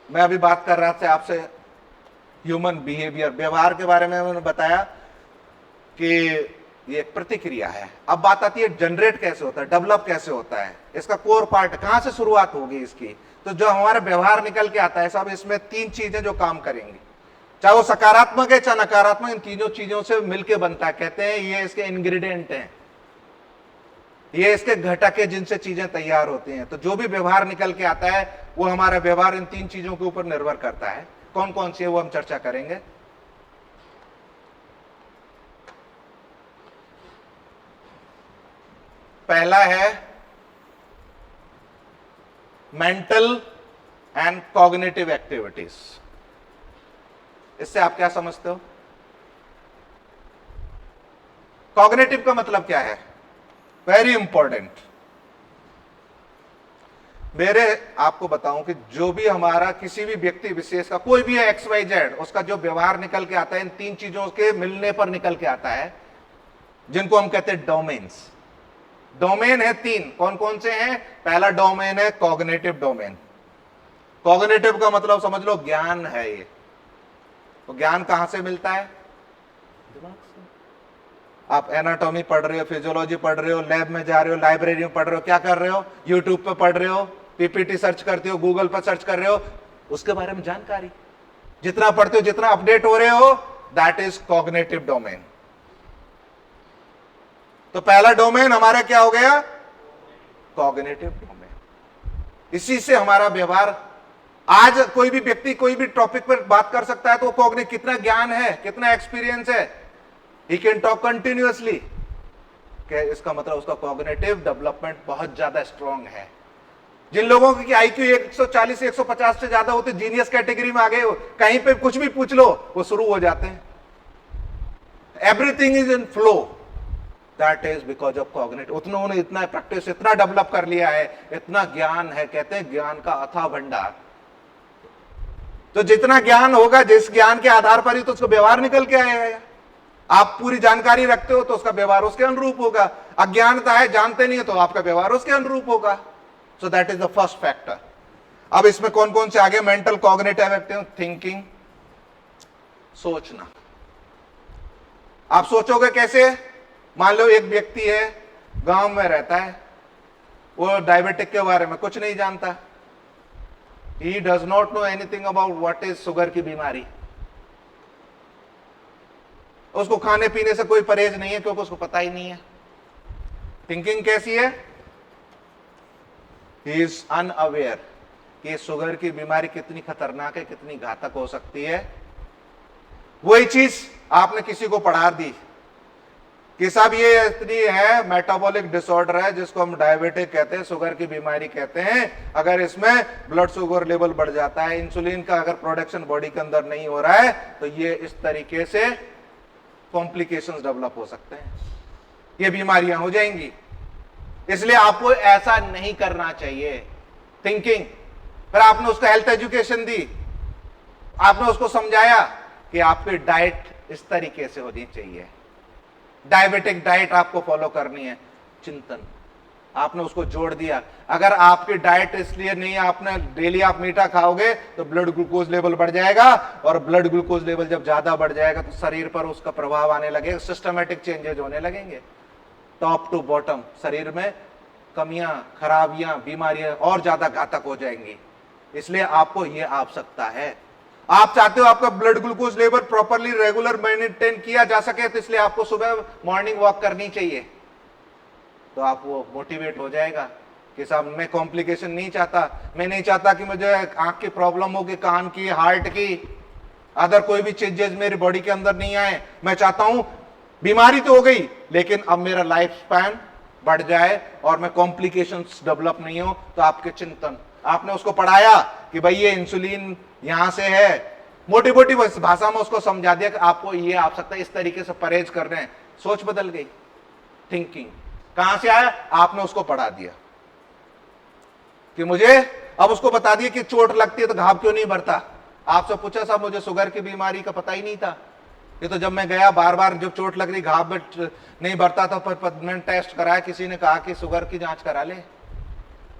मैं अभी बात कर रहा था आपसे ह्यूमन बिहेवियर, व्यवहार के बारे में मैंने बताया कि ये एक प्रतिक्रिया है। अब बात आती है जनरेट कैसे होता है, डेवलप कैसे होता है, इसका कोर पार्ट कहां से शुरुआत होगी इसकी। तो जो हमारा व्यवहार निकल के आता है सब, इसमें तीन चीजें जो काम करेंगी, चाहे वो सकारात्मक है चाहे नकारात्मक, इन तीनों चीजों से मिलकर बनता है। कहते हैं ये इसके इंग्रेडिएंट हैं, ये इसके घटक है जिनसे चीजें तैयार होती हैं। तो जो भी व्यवहार निकल के आता है वो हमारा व्यवहार इन तीन चीजों के ऊपर निर्भर करता है। कौन कौन सी है वो हम चर्चा करेंगे। पहला है मेंटल एंड कॉग्निटिव एक्टिविटीज। इससे आप क्या समझते हो? कॉग्निटिव का मतलब क्या है? Very important. मेरे आपको बताऊं कि जो भी हमारा किसी भी व्यक्ति विशेष का, कोई भी है XYZ, उसका जो व्यवहार निकल के आता है इन तीन चीजों के मिलने पर निकल के आता है, जिनको हम कहते हैं डोमेन्स। डोमेन है तीन, कौन कौन से हैं? पहला डोमेन है कॉग्निटिव डोमेन। कॉग्निटिव का मतलब समझ लो ज्ञान है ये। तो ज्ञान कहां से मिलता है? दिमाग से। आप एनाटॉमी पढ़ रहे हो, फिजियोलॉजी पढ़ रहे हो, लैब में जा रहे हो, लाइब्रेरी में पढ़ रहे हो, क्या कर रहे हो? यूट्यूब पे पढ़ रहे हो, पीपीटी सर्च करते हो, गूगल पर सर्च कर रहे हो, उसके बारे में जानकारी जितना पढ़ते हो, जितना अपडेट हो रहे हो, दैट इज कॉग्निटिव डोमेन। तो पहला डोमेन हमारा क्या हो गया? Cognitive domain. इसी से हमारा व्यवहार, आज कोई भी व्यक्ति कोई भी टॉपिक पर बात कर सकता है, तो कॉग्निटिव कितना ज्ञान है, कितना एक्सपीरियंस है, ही कैन टॉक कंटिन्यूअसली। इसका मतलब उसका कॉग्निटिव डेवलपमेंट बहुत ज्यादा स्ट्रांग है। जिन लोगों की IQ 140 150 से ज्यादा होते, जीनियस कैटेगरी में आ गए, कहीं पे कुछ भी पूछ लो वो शुरू हो जाते हैं। Everything is in flow, that is because of cognitive. उन्होंने इतना प्रैक्टिस, इतना डेवलप कर लिया है, इतना ज्ञान है, कहते हैं ज्ञान का अथाह भंडार। तो जितना ज्ञान होगा, जिस ज्ञान के आधार पर ही तो उसको व्यवहार निकल के आएगा। आप पूरी जानकारी रखते हो तो उसका व्यवहार उसके अनुरूप होगा। अज्ञानता है, जानते नहीं है, तो आपका व्यवहार उसके अनुरूप होगा। सो that is the first factor. अब इसमें कौन कौन से आगे? मेंटल, कॉग्निटिव एक्टिव, थिंकिंग, सोचना। आप सोचोगे कैसे? मान लो एक व्यक्ति है, गांव में रहता है, वो डायबिटिक के बारे में कुछ नहीं जानता, he does not know anything about what is sugar की बीमारी। उसको खाने पीने से कोई परहेज नहीं है क्योंकि उसको पता ही नहीं है। थिंकिंग कैसी है? ही इज अनअवेयर कि शुगर की बीमारी कितनी खतरनाक है, कितनी घातक हो सकती है। वही चीज आपने किसी को पढ़ा दी कि साहब ये इतनी है मेटाबॉलिक डिसऑर्डर है जिसको हम डायबिटिक कहते हैं, शुगर की बीमारी कहते हैं, अगर इसमें ब्लड शुगर लेवल बढ़ जाता है, इंसुलिन का अगर प्रोडक्शन बॉडी के अंदर नहीं हो रहा है, तो ये इस तरीके से कॉम्प्लिकेशंस डेवलप हो सकते हैं, ये बीमारियां हो जाएंगी। इसलिए आपको ऐसा नहीं करना चाहिए थिंकिंग। फिर आपने उसको हेल्थ एजुकेशन दी, आपने उसको समझाया कि आपकी डाइट इस तरीके से होनी चाहिए, डायबिटिक डाइट आपको फॉलो करनी है, चिंतन आपने उसको जोड़ दिया। अगर आपकी डाइट इसलिए नहीं, आपने डेली आप मीठा खाओगे तो ब्लड ग्लूकोज लेवल बढ़ जाएगा, और ब्लड ग्लूकोज लेवल जब ज्यादा बढ़ जाएगा तो शरीर पर उसका प्रभाव आने लगेगा, सिस्टमेटिक चेंजेस होने लगेंगे, टॉप टू बॉटम शरीर में कमियां, खराबियां, बीमारियां और ज्यादा घातक हो जाएंगी। इसलिए आपको यह आवश्यकता है। आप चाहते हो आपका blood glucose level properly regular maintain किया जा सके, तो इसलिए आपको सुबह मॉर्निंग वॉक करनी चाहिए। तो आप वो मोटिवेट हो जाएगा कि साहब मैं कॉम्प्लिकेशन नहीं चाहता, मैं नहीं चाहता कि मुझे आंख की प्रॉब्लम होगी, कान की, हार्ट की, अदर कोई भी चेंजेस मेरी बॉडी के अंदर नहीं आए। मैं चाहता हूं बीमारी तो हो गई लेकिन अब मेरा लाइफ स्पैन बढ़ जाए और मैं कॉम्प्लिकेशंस डेवलप नहीं हो। तो आपके चिंतन, आपने उसको पढ़ाया कि भाई ये इंसुलिन यहां से है, मोटी मोटी भाषा में उसको समझा दिया कि आपको ये आवश्यकता, इस तरीके से परहेज कर रहे हैं, सोच बदल गई। थिंकिंग कहां से आया? आपने उसको पढ़ा दिया कि मुझे, अब उसको बता दिया कि चोट लगती है तो घाव क्यों नहीं भरता। आपसे पूछा साहब मुझे शुगर की बीमारी का पता ही नहीं था, ये तो जब मैं गया बार बार जब चोट लग रही घाव नहीं भरता था, पर मैंने टेस्ट कराया, किसी ने कहा कि शुगर की जांच करा ले,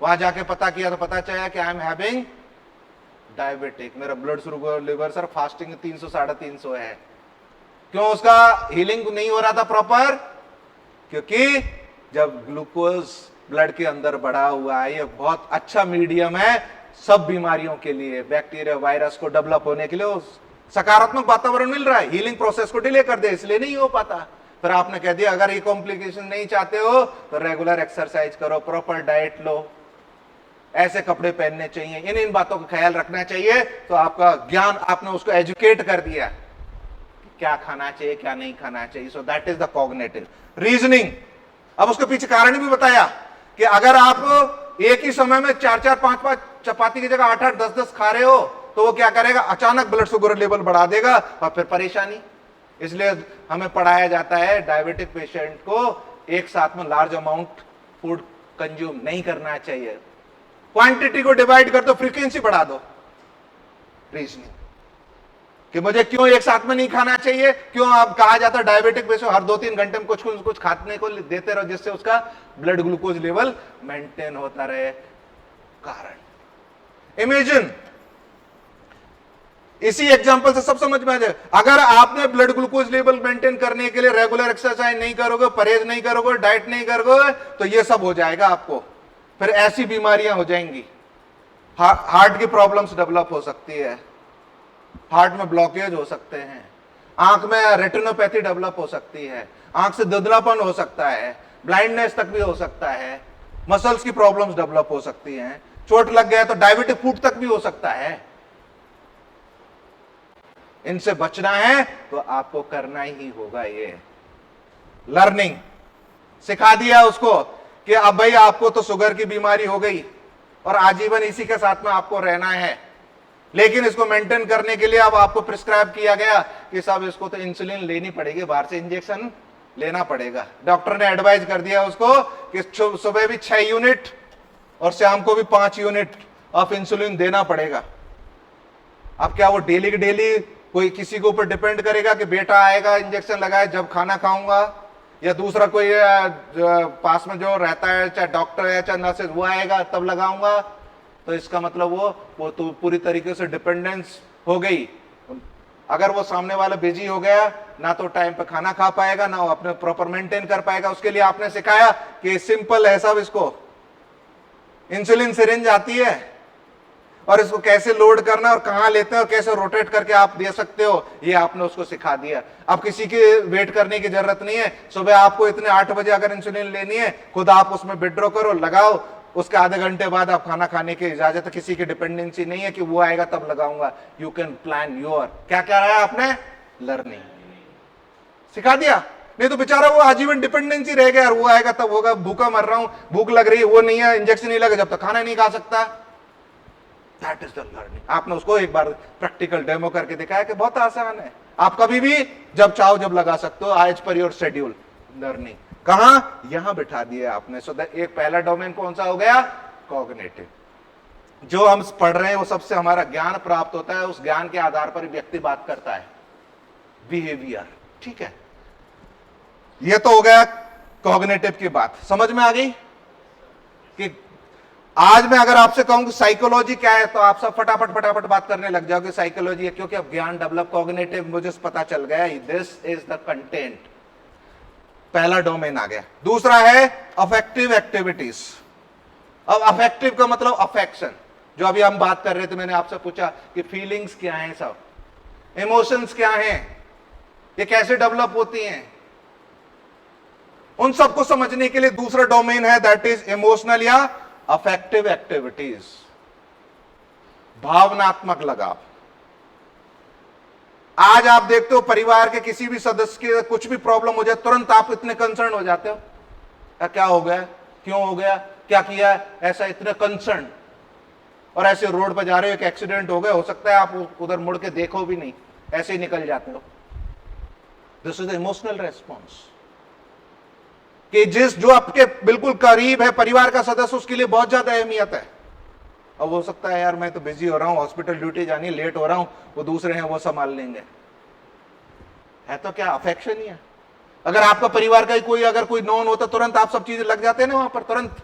वहां जाके पता किया तो पता चला कि आई एम हैविंग डायबिटिक, मेरा blood sugar level sir fasting 300 350 है। क्यों उसका हीलिंग नहीं हो रहा था प्रॉपर? क्योंकि जब ग्लूकोज ब्लड के अंदर बढ़ा हुआ है, ये बहुत अच्छा मीडियम है सब बीमारियों के लिए, बैक्टीरिया वायरस को डेवलप होने के लिए सकारात्मक वातावरण मिल रहा है, हीलिंग प्रोसेस को डिले कर दे, इसलिए नहीं हो पाता। फिर आपने कह दिया अगर ये कॉम्प्लिकेशन नहीं चाहते हो तो रेगुलर एक्सरसाइज करो, प्रॉपर डाइट लो, ऐसे कपड़े पहनने चाहिए, इन बातों का ख्याल रखना चाहिए। तो आपका ज्ञान, आपने उसको एजुकेट कर दिया क्या खाना चाहिए क्या नहीं खाना चाहिए। सो that is the cognitive reasoning. अब उसके पीछे कारण भी बताया कि अगर आप एक ही समय में 4-4, 5-5 चपाती की जगह 8-8, 10-10 खा रहे हो तो वो क्या करेगा, अचानक ब्लड शुगर लेवल बढ़ा देगा और फिर परेशानी। इसलिए हमें पढ़ाया जाता है डायबिटिक पेशेंट को एक साथ में लार्ज अमाउंट फूड कंज्यूम नहीं करना चाहिए, क्वांटिटी को डिवाइड कर दो, फ्रीक्वेंसी बढ़ा दो। रीजनिंग कि मुझे क्यों एक साथ में नहीं खाना चाहिए, क्यों आप कहा जाता है डायबिटिक पेशेंट हर 2-3 घंटे में कुछ खाने को देते रहो जिससे उसका ब्लड ग्लूकोज लेवल मेंटेन होता रहे। कारण इमेजिन, इसी एग्जांपल से सब समझ में आ जाए। अगर आपने ब्लड ग्लूकोज लेवल मेंटेन करने के लिए रेगुलर एक्सरसाइज नहीं करोगे, परहेज नहीं करोगे, डाइट नहीं करोगे, तो ये सब हो जाएगा आपको, फिर ऐसी बीमारियां हो जाएंगी, हार्ट की प्रॉब्लम्स डेवलप हो सकती है, हार्ट में ब्लॉकेज हो सकते हैं, आंख में रेटिनोपैथी डेवलप हो सकती है, आंख से धुंधलापन हो सकता है, ब्लाइंडनेस तक भी हो सकता है, मसल्स की प्रॉब्लम्स डेवलप हो सकती हैं, चोट लग गया तो डायबिटिक फूट तक भी हो सकता है। इनसे बचना है तो आपको करना ही होगा ये लर्निंग। सिखा दिया उसको कि अब भाई आपको तो शुगर की बीमारी हो गई और आजीवन इसी के साथ में आपको रहना है, लेकिन इसको मेंटेन करने के लिए अब आपको प्रिस्क्राइब किया गया कि साहब इसको तो इंसुलिन लेनी पड़ेगी, बाहर से इंजेक्शन लेना पड़ेगा। डॉक्टर ने एडवाइज कर दिया उसको कि सुबह भी 6 यूनिट और शाम को भी 5 यूनिट ऑफ इंसुलिन देना पड़ेगा। अब क्या वो डेली की डेली कोई किसी के ऊपर डिपेंड करेगा कि बेटा आएगा इंजेक्शन लगाए जब खाना खाऊंगा, या दूसरा कोई पास में जो रहता है चाहे डॉक्टर है चाहे नर्स, वो आएगा तब लगाऊंगा? तो इसका मतलब वो तो पूरी तरीके से डिपेंडेंस हो गई। अगर वो सामने वाला बिजी हो गया, ना तो टाइम पे खाना खा पाएगा, ना वो अपने प्रॉपर मेंटेन कर पाएगा। उसके लिए आपने सिखाया कि सिंपल है सब, इसको इंसुलिन सिरिंज आती है और इसको कैसे लोड करना और कहां लेते हैं और कैसे रोटेट करके आप दे सकते हो, ये आपने उसको सिखा दिया। अब किसी की वेट करने की जरूरत नहीं है, सुबह आपको इतने 8 बजे अगर इंसुलिन लेनी है, खुद आप उसमें विड्रॉ करो, लगाओ, उसके आधे घंटे बाद आप खाना खाने की इजाजत है। किसी की डिपेंडेंसी नहीं है कि वो आएगा तब लगाऊंगा। यू कैन प्लान योर, क्या कह रहा है आपने, लर्निंग सिखा दिया। नहीं तो बेचारा वो आजीवन डिपेंडेंसी रह गया, वो आएगा तब होगा, भूखा मर रहा हूं, भूख लग रही है, वो नहीं है, इंजेक्शन नहीं लगा जब तक खाना नहीं खा सकता। That is the learning. आपने उसको एक बार प्रैक्टिकल डेमो करके दिखाया कि बहुत आसान है, आप कभी भी जब चाहो जब लगा सकते हो, as per your schedule. Learning कहां, यहां बिठा दिया आपने। सो एक पहला डोमेन कौन सा हो गया, कॉग्निटिव। जो हम पढ़ रहे हैं वो सबसे हमारा ज्ञान प्राप्त होता है, उस ज्ञान के आधार पर व्यक्ति बात करता है, बिहेवियर। ठीक है, ये तो हो गया कॉग्निटिव की बात। समझ में आ गई कि आज मैं अगर आपसे कहूं कि साइकोलॉजी क्या है, तो आप सब फटाफट फटाफट बात करने लग जाओगे साइकोलॉजी है, क्योंकि अब ज्ञान डेवलप, कॉग्निटिव मुझे पता चल गया, दिस इज द कंटेंट। पहला डोमेन आ गया। दूसरा है अफेक्टिव एक्टिविटीज। अब अफेक्टिव का मतलब अफेक्शन, जो अभी हम बात कर रहे थे, मैंने आपसे पूछा कि फीलिंग्स क्या हैं, सब इमोशंस क्या हैं, ये कैसे डेवलप होती हैं, उन सबको समझने के लिए दूसरा डोमेन है, दैट इज इमोशनल या अफेक्टिव एक्टिविटीज। भावनात्मक लगाव। आज आप देखते हो परिवार के किसी भी सदस्य के कुछ भी प्रॉब्लम हो जाए, तुरंत आप इतने कंसर्न हो जाते हो, क्या हो गया, क्यों हो गया, क्या किया, ऐसा इतने कंसर्न। और ऐसे रोड पर जा रहे हो, एक एक्सीडेंट हो गया, हो सकता है आप उधर मुड़ के देखो भी नहीं, ऐसे ही निकल जाते हो। This is the emotional response, कि जो आपके बिल्कुल करीब है, परिवार का सदस्य, उसके लिए बहुत ज्यादा अहमियत है। अब हो सकता है यार मैं तो बिजी हो रहा हूं, हॉस्पिटल ड्यूटी जानी, लेट हो रहा हूं, वो दूसरे हैं वो संभाल लेंगे, है तो क्या अफेक्शन ही है। अगर आपका परिवार का कोई अगर कोई नॉन होता, तुरंत आप सब चीजें लग जाते हैं ना वहां पर, तुरंत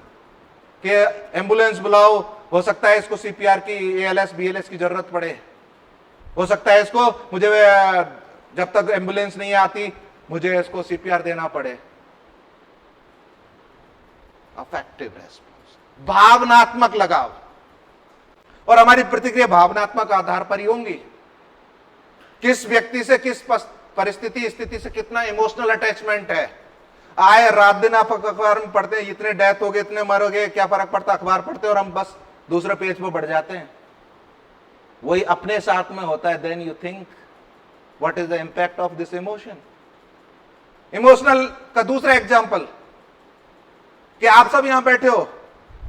कि एम्बुलेंस बुलाओ, हो सकता है इसको सीपीआर की, एएलएस बीएलएस की जरूरत पड़े, हो सकता है इसको मुझे जब तक एम्बुलेंस नहीं आती मुझे इसको सीपीआर देना पड़े। अफेक्टिव रेस्पॉन्स, भावनात्मक लगाव। और हमारी प्रतिक्रिया भावनात्मक आधार पर ही होंगी, किस व्यक्ति से, किस परिस्थिति स्थिति से कितना इमोशनल अटैचमेंट है। आए रात दिन आप अखबार में पढ़ते हैं, इतने डेथ हो गए, इतने मर गए, क्या फर्क पड़ता, अखबार पढ़ते और हम बस दूसरे पेज पर बढ़ जाते हैं। वही अपने साथ में होता है, then you think what is the impact of this emotion. Emotional का दूसरा एग्जाम्पल, कि आप सब यहां बैठे हो,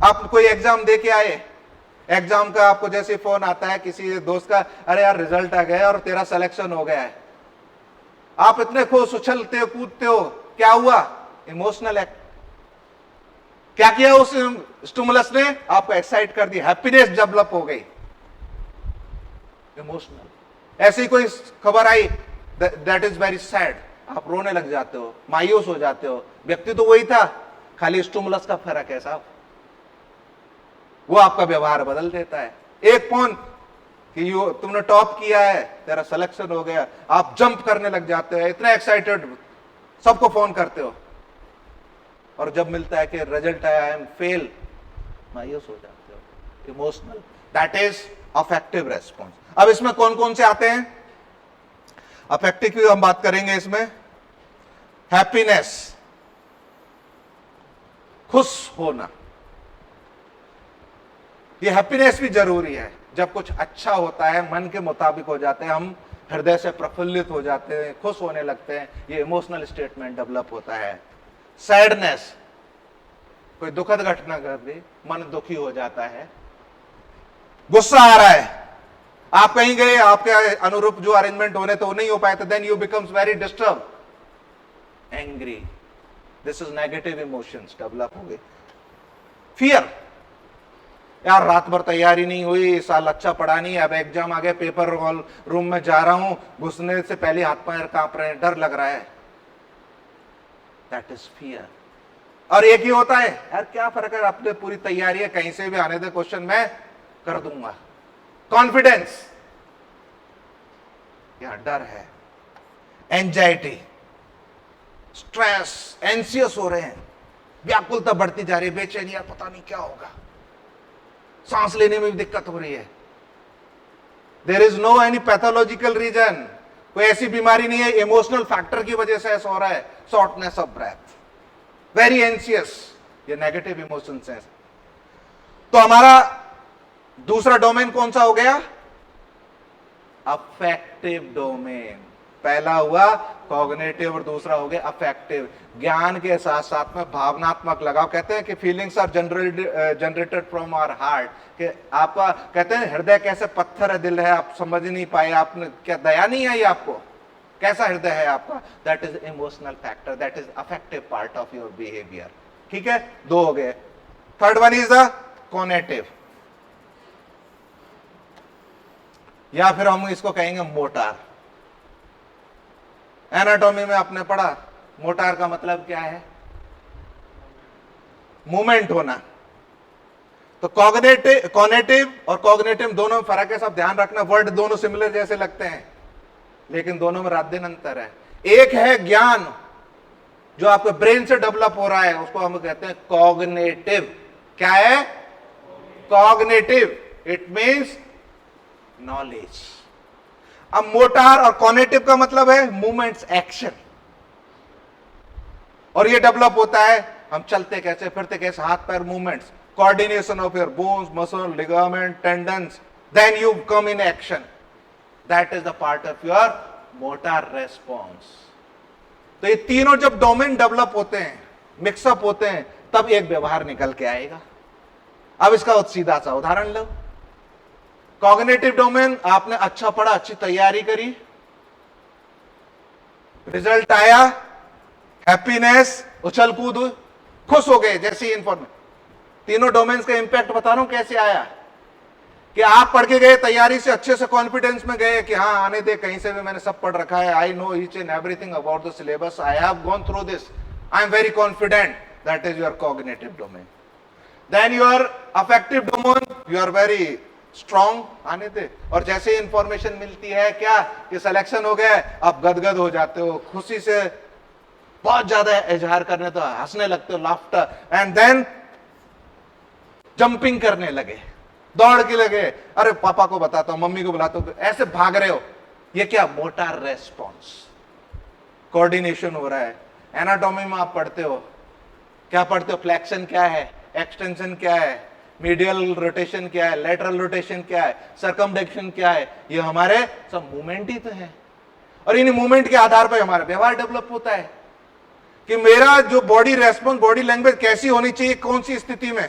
आप कोई एग्जाम दे के आए, एग्जाम का आपको जैसे फोन आता है किसी दोस्त का, अरे यार रिजल्ट आ गया और तेरा सिलेक्शन हो गया है, आप इतने खुश उछलते हो, कूदते हो, क्या हुआ, इमोशनल एक्ट। क्या किया उस स्टिमुलस ने, आपको एक्साइट कर दिया, हैप्पीनेस डेवलप हो गई, इमोशनल। ऐसी कोई खबर आई दैट इज वेरी सैड, आप रोने लग जाते हो, मायूस हो जाते हो, व्यक्ति तो वही था, खाली स्टिमुलस का फर्क है साहब, वो आपका व्यवहार बदल देता है। एक फोन कि तुमने टॉप किया है, तेरा सिलेक्शन हो गया, आप जंप करने लग जाते हो, इतना एक्साइटेड, सबको फोन करते हो, और जब मिलता है कि रिजल्ट आया, आई एम फेल, मायूस हो जाते हो, emotional. That is affective response. अब इसमें कौन कौन से आते हैं, अफेक्टिव की हम बात करेंगे। इसमें हैप्पीनेस, खुश होना, ये हैप्पीनेस भी जरूरी है। जब कुछ अच्छा होता है, मन के मुताबिक हो जाते हैं, हम हृदय से प्रफुल्लित हो जाते हैं, खुश होने लगते हैं, ये इमोशनल स्टेटमेंट डेवलप होता है। सैडनेस, कोई दुखद घटना कर दी, मन दुखी हो जाता है। गुस्सा आ रहा है, आप कहीं गए, आपके अनुरूप जो अरेंजमेंट होने तो नहीं हो पाए थे, then you becomes very disturb, angry, this is negative emotions develop हो गए। फियर, यार रात भर तैयारी नहीं हुई, साल अच्छा पढ़ा नहीं, अब एग्जाम आ गया, पेपर हॉल रूम में जा रहा हूं, घुसने से पहले हाथ पैर कांप रहे हैं, डर लग रहा है, दैट इज फियर। और एक ही होता है, यार क्या फर्क है, आपने पूरी तैयारी है, कहीं से भी आने दे क्वेश्चन, मैं कर दूंगा। कॉन्फिडेंस, यह डर है। एंजाइटी, स्ट्रेस, एंसियस हो रहे हैं, व्याकुलता बढ़ती जा रही है, बेचैनी, यार पता नहीं क्या होगा, सांस लेने में भी दिक्कत हो रही है। There is no any pathological reason, कोई ऐसी बीमारी नहीं है, इमोशनल फैक्टर की वजह से ऐसा हो रहा है। शॉर्टनेस ऑफ ब्रेथ, वेरी एंसियस, ये नेगेटिव इमोशंस हैं। तो हमारा दूसरा डोमेन कौन सा हो गया, अफेक्टिव डोमेन। पहला हुआ कॉग्निटिव और दूसरा हो गया अफेक्टिव। ज्ञान के साथ साथ में भावनात्मक लगाव। कहते हैं कि feelings are generated from our heart, कि आपका कहते हैं हृदय कैसे पत्थर है, दिल है, आप समझ नहीं पाए, आपने क्या दया नहीं आई आपको, कैसा हृदय है आपका, that is emotional factor, that is affective part of your behaviour. ठीक है, दो हो गए। Third one is the cognitive, या फिर हम इसको कहेंगे मोटार। एनाटॉमी में आपने पढ़ा, मोटार का मतलब क्या है, मूवमेंट होना। तो कॉग्निटिव और कॉग्निटिव दोनों में फर्क है, सब ध्यान रखना। वर्ड दोनों सिमिलर जैसे लगते हैं, लेकिन दोनों में रात दिन अंतर है। एक है ज्ञान जो आपके ब्रेन से डेवलप हो रहा है, उसको हम कहते हैं कॉग्निटिव। क्या है? Cognitive, it means knowledge. अब मोटार और कॉग्निटिव का मतलब है मूवमेंट्स, एक्शन। और ये डेवलप होता है, हम चलते कैसे, फिरते कैसे, हाथ पैर movements, coordination of your bones, muscle, ligament, tendons, then you come in action, that is the part of your motor response. तो ये तीनों जब डोमेन डेवलप होते हैं, मिक्सअप होते हैं, तब एक व्यवहार निकल के आएगा। अब इसका सीधा सा उदाहरण लो। कॉग्निटिव डोमेन, आपने अच्छा पढ़ा, अच्छी तैयारी करी, रिजल्ट आया, हैप्पीनेस, उछल कूद, खुश हो गए, जैसी इंफॉर्मेशन। तीनों डोमेन्स का इंपैक्ट बता रहा हूं कैसे आया, कि आप पढ़ के गए, तैयारी से अच्छे से कॉन्फिडेंस में गए कि हाँ आने दे, कहीं से भी मैंने सब पढ़ रखा है, I know each and everything about the syllabus, I have gone through this, I am very confident, that is your cognitive domain. Then your affective domain, you are very strong, आने दे, और जैसे इंफॉर्मेशन मिलती है क्या कि selection हो गया, आप गदगद हो जाते हो, खुशी से बहुत ज्यादा इजहार करने, तो हंसने लगते हो, लाफ्टर, एंड देन जंपिंग करने लगे, दौड़ के लगे, अरे पापा को बताता हूं, मम्मी को बुलाता हूं, ऐसे भाग रहे हो। ये क्या? मोटार रेस्पॉन्स, कोऑर्डिनेशन हो रहा है। एनाटॉमी में आप पढ़ते हो, क्या पढ़ते हो? फ्लेक्शन क्या है, एक्सटेंशन क्या है, मीडियल रोटेशन क्या है, लेटरल रोटेशन क्या है, सर्कमडक्शन क्या है, ये हमारे सब मूवमेंट ही तो है। और इन मूवमेंट के आधार पर हमारा व्यवहार डेवलप होता है, कि मेरा जो बॉडी रेस्पॉन्स, बॉडी लैंग्वेज कैसी होनी चाहिए, कौन सी स्थिति में,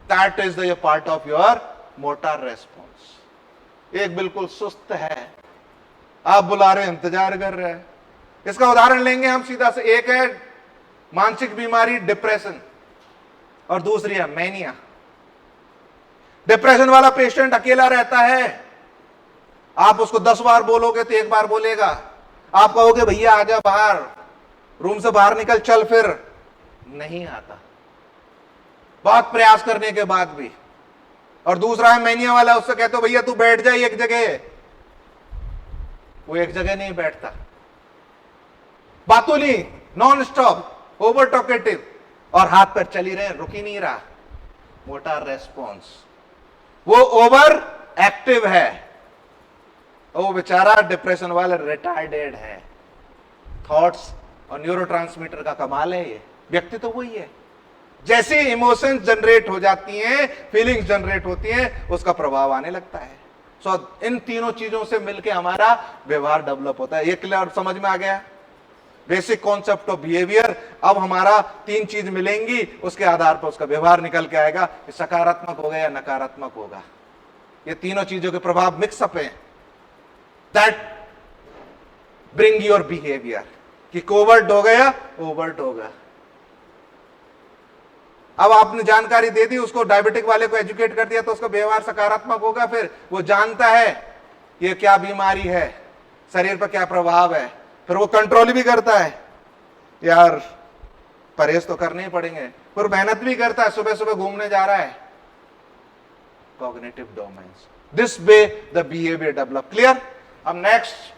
that is the part of your motor response. एक बिल्कुल सुस्त है, आप बुला रहे, इंतजार कर रहे हैं। इसका उदाहरण लेंगे हम सीधा से। एक है मानसिक बीमारी, डिप्रेशन, और दूसरी है मैनिया। डिप्रेशन वाला पेशेंट अकेला रहता है, आप उसको 10 बार बोलोगे तो एक बार बोलेगा। आप कहोगे भैया आजा बाहर, रूम से बाहर निकल, चल, फिर नहीं आता, बहुत प्रयास करने के बाद भी। और दूसरा है मैनिया वाला, उससे कहते हो भैया तू बैठ जा एक जगह, वो एक जगह नहीं बैठता, बातों नहीं, नॉन स्टॉप, ओवर टॉकेटिव, और हाथ पर चली रहे, रुक ही नहीं रहा। Motor response. वो ओवर एक्टिव है, वो बेचारा डिप्रेशन वाला रिटार्डेड है। थॉट्स और न्यूरोट्रांसमीटर का कमाल है, ये व्यक्ति तो वही है। जैसे इमोशंस जनरेट हो जाती हैं, फीलिंग्स जनरेट होती हैं, उसका प्रभाव आने लगता है। सो इन तीनों चीजों से मिलके हमारा व्यवहार डेवलप होता है। ये क्लियर समझ में आ गया? Basic concept of behaviour. अब हमारा 3 चीज मिलेंगी, उसके आधार पर उसका व्यवहार निकल के आएगा, सकारात्मक होगा या नकारात्मक होगा। ये तीनों चीजों के प्रभाव मिक्सअप हैं, दैट ब्रिंग योर बिहेवियर, कि कोवर्ट हो गया, ओवर्ट होगा। अब आपने जानकारी दे दी, उसको डायबिटिक वाले को एजुकेट कर दिया, तो उसका व्यवहार सकारात्मक होगा। फिर वो जानता है ये क्या बीमारी है, शरीर पर क्या प्रभाव है, फिर वो कंट्रोल भी करता है, यार परहेज तो करने ही पड़ेंगे, फिर मेहनत भी करता है, सुबह सुबह घूमने जा रहा है। Cognitive domains, this way the behaviour develop. Clear? अब नेक्स्ट,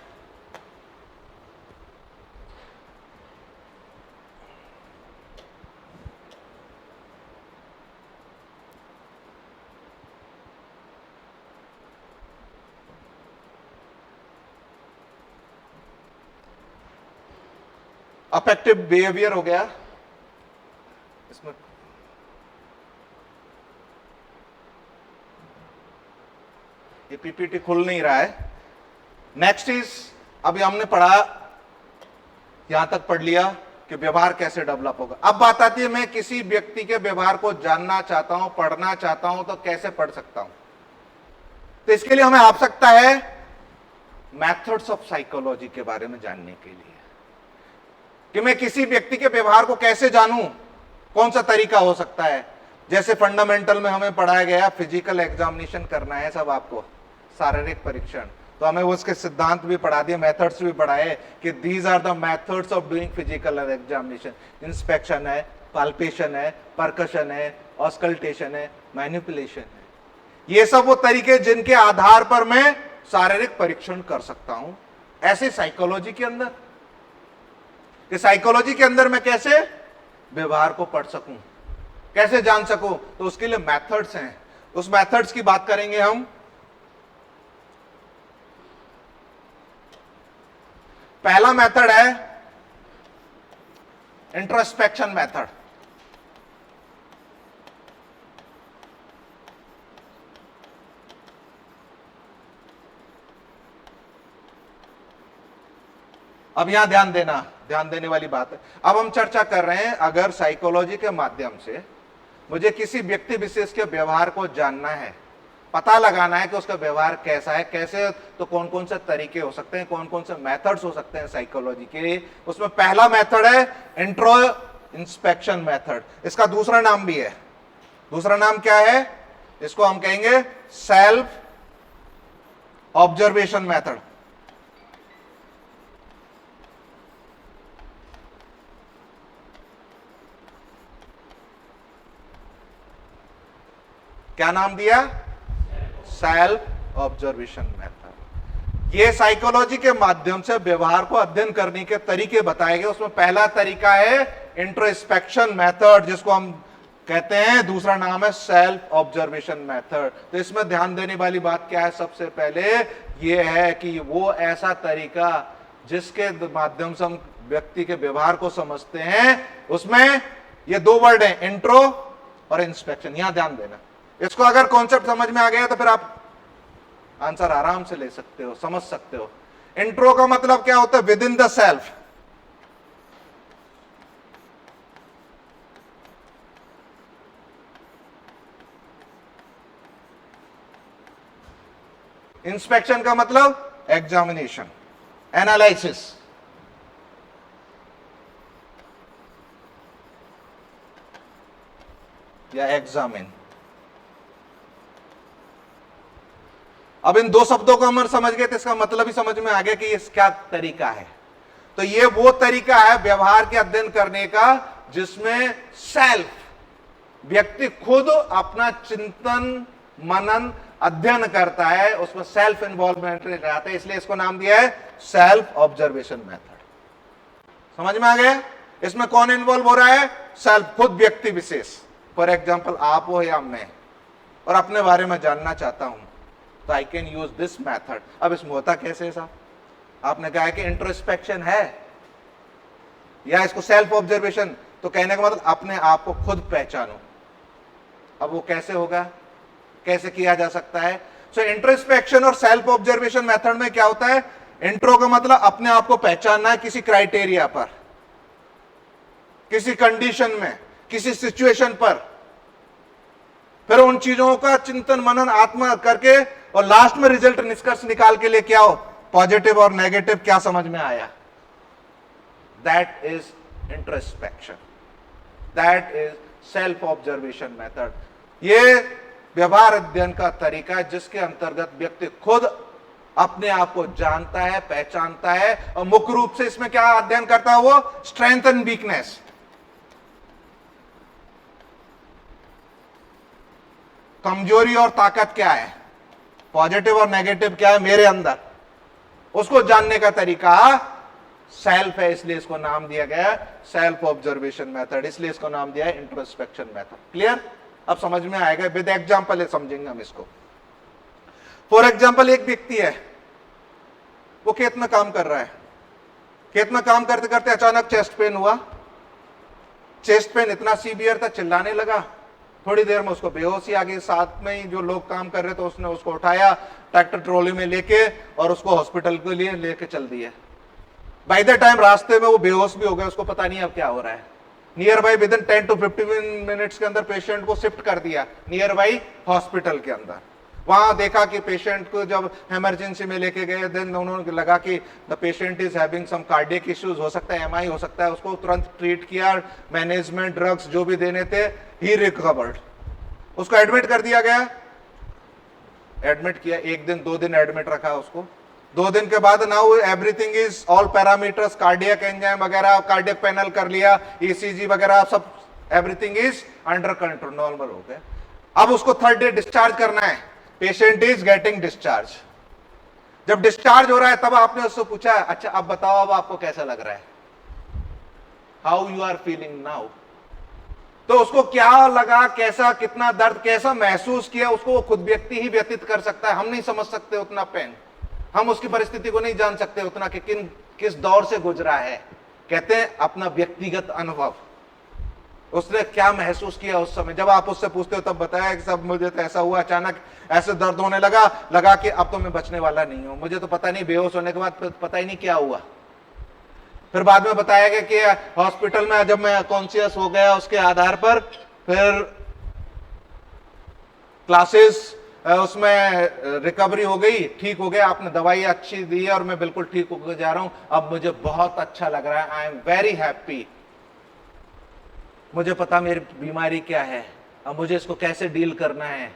अफेक्टिव बिहेवियर हो गया। इसमें ये पीपीटी खुल नहीं रहा है। नेक्स्ट इज अभी हमने पढ़ा, यहां तक पढ़ लिया कि व्यवहार कैसे डेवलप होगा। अब बात आती है मैं किसी व्यक्ति के व्यवहार को जानना चाहता हूं, पढ़ना चाहता हूं, तो कैसे पढ़ सकता हूं? तो इसके लिए हमें आवश्यकता है मेथड्स ऑफ साइकोलॉजी के बारे में जानने के लिए, कि मैं किसी व्यक्ति के व्यवहार को कैसे जानूं, कौन सा तरीका हो सकता है। जैसे फंडामेंटल में हमें पढ़ाया गया फिजिकल एग्जामिनेशन करना है सब आपको, शारीरिक परीक्षण, तो हमें उसके सिद्धांत भी पढ़ा दिए, मेथड्स भी पढ़ाए कि these are the methods of doing physical examination. Inspection है, पाल्पेशन है, परकशन है, ऑस्कल्टेशन है, मैनिपुलेशन है। ये सब वो तरीके जिनके आधार पर मैं शारीरिक परीक्षण कर सकता हूं। ऐसे साइकोलॉजी के अंदर, कि साइकोलॉजी के अंदर मैं कैसे व्यवहार को पढ़ सकूं, कैसे जान सकूं, तो उसके लिए मेथड्स हैं। उस मेथड्स की बात करेंगे हम। पहला मेथड है इंट्रोस्पेक्शन मेथड। अब यहां ध्यान देने वाली बात है। अब हम चर्चा कर रहे हैं, अगर साइकोलॉजी के माध्यम से मुझे किसी व्यक्ति विशेष के व्यवहार को जानना है, पता लगाना है कि उसका व्यवहार कैसा है, कैसे, तो कौन कौन से तरीके हो सकते हैं, कौन कौन से मेथड्स हो सकते हैं साइकोलॉजी के। उसमें पहला मेथड है इंट्रो इंस्पेक्शन मेथड। इसका दूसरा नाम भी है। दूसरा नाम क्या है? इसको हम कहेंगे सेल्फ ऑब्जर्वेशन मेथड। क्या नाम दिया? Self observation method. ये साइकोलॉजी के माध्यम से व्यवहार को अध्ययन करने के तरीके बताए गए। उसमें पहला तरीका है इंट्रोस्पेक्शन मेथड, जिसको हम कहते हैं, दूसरा नाम है सेल्फ ऑब्जर्वेशन मेथड। तो इसमें ध्यान देने वाली बात क्या है? सबसे पहले ये है कि वो ऐसा तरीका जिसके माध्यम से हम व्यक्ति के व्यवहार को समझते हैं, उसमें ये दो वर्ड हैं, इंट्रो और इंस्पेक्शन। यहां ध्यान देना। इसको अगर कॉन्सेप्ट समझ में आ गया तो फिर आप आंसर आराम से ले सकते हो, समझ सकते हो। इंट्रो का मतलब क्या होता है? With in the self. Inspection का मतलब एग्जामिनेशन, एनालिसिस। या एग्जामिन। अब इन दो शब्दों को हम समझ गए तो इसका मतलब ही समझ में आ गया कि ये क्या तरीका है। तो ये वो तरीका है व्यवहार के अध्ययन करने का जिसमें सेल्फ, व्यक्ति खुद अपना चिंतन, मनन, अध्ययन करता है, उसमें सेल्फ इन्वॉल्वमेंट रहता है, इसलिए इसको नाम दिया है सेल्फ ऑब्जर्वेशन मेथड। समझ में आ गया? इसमें कौन इन्वॉल्व हो रहा है? सेल्फ, खुद व्यक्ति विशेष। फॉर एग्जाम्पल आप हो या मैं, और अपने बारे में जानना चाहता हूं, तो I can use this method. अब इसमें होता कैसे है साहब? आपने कहा है कि इंट्रोस्पेक्शन है या इसको सेल्फ ऑब्जर्वेशन, तो कहने का मतलब अपने आप को खुद पहचानो। अब वो कैसे होगा, कैसे किया जा सकता है? सो इंट्रोस्पेक्शन और सेल्फ ऑब्जर्वेशन मेथड में क्या होता है? इंट्रो का मतलब अपने आप को पहचानना है किसी क्राइटेरिया पर, किसी कंडीशन में, किसी सिचुएशन पर, फिर उन चीजों का चिंतन मनन आत्मा करके और लास्ट में रिजल्ट, निष्कर्ष निकाल के लिए क्या हो, पॉजिटिव और नेगेटिव क्या समझ में आया। That is introspection, that is self observation method. ये व्यवहार अध्ययन का तरीका है जिसके अंतर्गत व्यक्ति खुद अपने आप को जानता है, पहचानता है, और मुख्य रूप से इसमें क्या अध्ययन करता है? वो स्ट्रेंथ एंड वीकनेस, कमजोरी और ताकत क्या है, पॉजिटिव और नेगेटिव क्या है मेरे अंदर, उसको जानने का तरीका सेल्फ है। इसलिए इसको नाम दिया गया सेल्फ ऑब्जर्वेशन मेथड, इसलिए इसको नाम दिया है इंट्रोस्पेक्शन मेथड। क्लियर? अब समझ में आएगा, विद एग्जांपल समझेंगे हम इसको। फॉर एग्जांपल, एक व्यक्ति है, वो खेत में काम कर रहा है। खेत में काम करते करते अचानक चेस्ट पेन हुआ। चेस्ट पेन इतना सीवियर था, चिल्लाने लगा, थोड़ी देर में उसको बेहोशी आ गई, साथ में ही जो लोग काम कर रहे थे उसने उसको उठाया ट्रैक्टर ट्रॉली में लेके और उसको हॉस्पिटल के लिए लेके चल दिया। बाय द टाइम रास्ते में वो बेहोश भी हो गया, उसको पता नहीं अब क्या हो रहा है। Near by with in 10 to 15 minutes के अंदर पेशेंट को शिफ्ट कर दिया नियर बाई हॉस्पिटल के अंदर। वहां देखा कि पेशेंट को जब इमरजेंसी में लेके गए, देन उन्होंने लगा कि the patient is having some cardiac issues, हो सकता है एमआई हो सकता है, उसको तुरंत ट्रीट किया, मैनेजमेंट ड्रग्स जो भी देने थे, ही रिकवर्ड। उसको एडमिट कर दिया गया, एडमिट किया, 1 दिन 2 दिन एडमिट रखा उसको। 2 दिन के बाद now everything is all parameters, cardiac enzyme वगैरह, कार्डियक पैनल कर लिया, ईसीजी वगैरह सब, everything is under control, normal हो गया। अब उसको 3rd डे डिस्चार्ज करना है, पेशेंट इज गेटिंग डिस्चार्ज। जब डिस्चार्ज हो रहा है तब आपने उससे पूछा, अच्छा अब बताओ अब आपको कैसा लग रहा है, how you are feeling now. तो उसको क्या लगा, कैसा, कितना दर्द, कैसा महसूस किया, उसको वो खुद व्यक्ति ही व्यतीत कर सकता है। हम नहीं समझ सकते उतना पेन, हम उसकी परिस्थिति को नहीं जान सकते उतना कि किस दौर से गुजरा है। कहते हैं अपना व्यक्तिगत अनुभव, उसने क्या महसूस किया उस समय। जब आप उससे पूछते हो तब बताया कि सब मुझे तो ऐसा हुआ, अचानक ऐसे दर्द होने लगा कि अब तो मैं बचने वाला नहीं हूं, मुझे तो पता नहीं, बेहोश होने के बाद पता ही नहीं क्या हुआ। फिर बाद में बताया गया कि हॉस्पिटल में जब मैं कॉन्शियस हो गया, उसके आधार पर फिर क्लासेस उसमें रिकवरी हो गई, ठीक हो गया, आपने दवाई अच्छी दी है और मैं बिल्कुल ठीक होकर जा रहा हूं, अब मुझे बहुत अच्छा लग रहा है, आई एम वेरी हैप्पी। मुझे पता मेरी बीमारी क्या है, अब मुझे इसको कैसे डील करना है,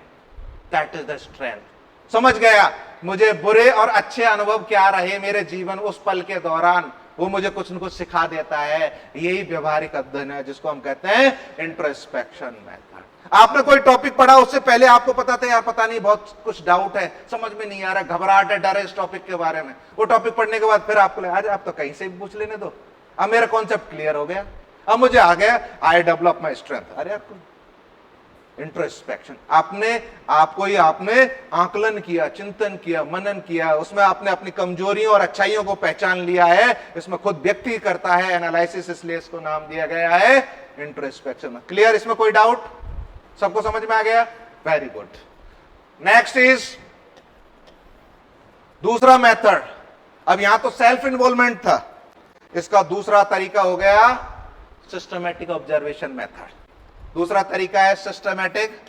दैट इज द स्ट्रेंथ। समझ गया मुझे बुरे और अच्छे अनुभव क्या रहे मेरे जीवन उस पल के दौरान, वो मुझे कुछ न कुछ सिखा देता है। यही व्यवहारिक अध्ययन है जिसको हम कहते हैं इंट्रोस्पेक्शन मेथड। आपने कोई टॉपिक पढ़ा, उससे पहले आपको पता था यार पता नहीं बहुत कुछ डाउट है, समझ में नहीं आ रहा, घबराहट है, डर है इस टॉपिक के बारे में। वो टॉपिक पढ़ने के बाद फिर आपको आज आप तो कहीं से भी पूछ लेने दो, अब मेरा कॉन्सेप्ट क्लियर हो गया, अब मुझे आ गया, आई डेवलप माई स्ट्रेंथ। अरे आपको इंट्रोस्पेक्शन, आपने आकलन किया, चिंतन किया, मनन किया, उसमें आपने अपनी कमजोरियों और अच्छाइयों को पहचान लिया है, इसमें खुद व्यक्ति करता है एनालिसिस, इसलिए इसको नाम दिया गया है इंट्रोस्पेक्शन। क्लियर, इसमें कोई डाउट, सबको समझ में आ गया? Very good. नेक्स्ट इज दूसरा मेथड। अब यहां तो सेल्फ इन्वॉल्वमेंट था, इसका दूसरा तरीका हो गया सिस्टमैटिक ऑब्जर्वेशन मेथड। दूसरा तरीका है सिस्टमैटिक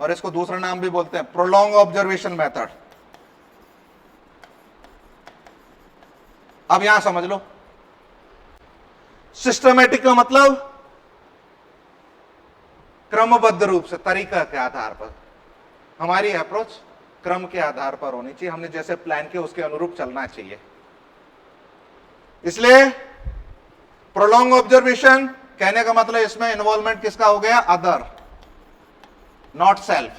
और इसको दूसरा नाम भी बोलते हैं प्रोलॉन्ग ऑब्जर्वेशन मेथड। अब यहां समझ लो, सिस्टमैटिक का मतलब क्रमबद्ध रूप से, तरीका के आधार पर। हमारी अप्रोच क्रम के आधार पर होनी चाहिए, हमने जैसे प्लान किया उसके अनुरूप चलना चाहिए। इसलिए प्रोलॉन्ग ऑब्जर्वेशन कहने का मतलब इसमें इन्वॉल्वमेंट किसका हो गया? Other, not self.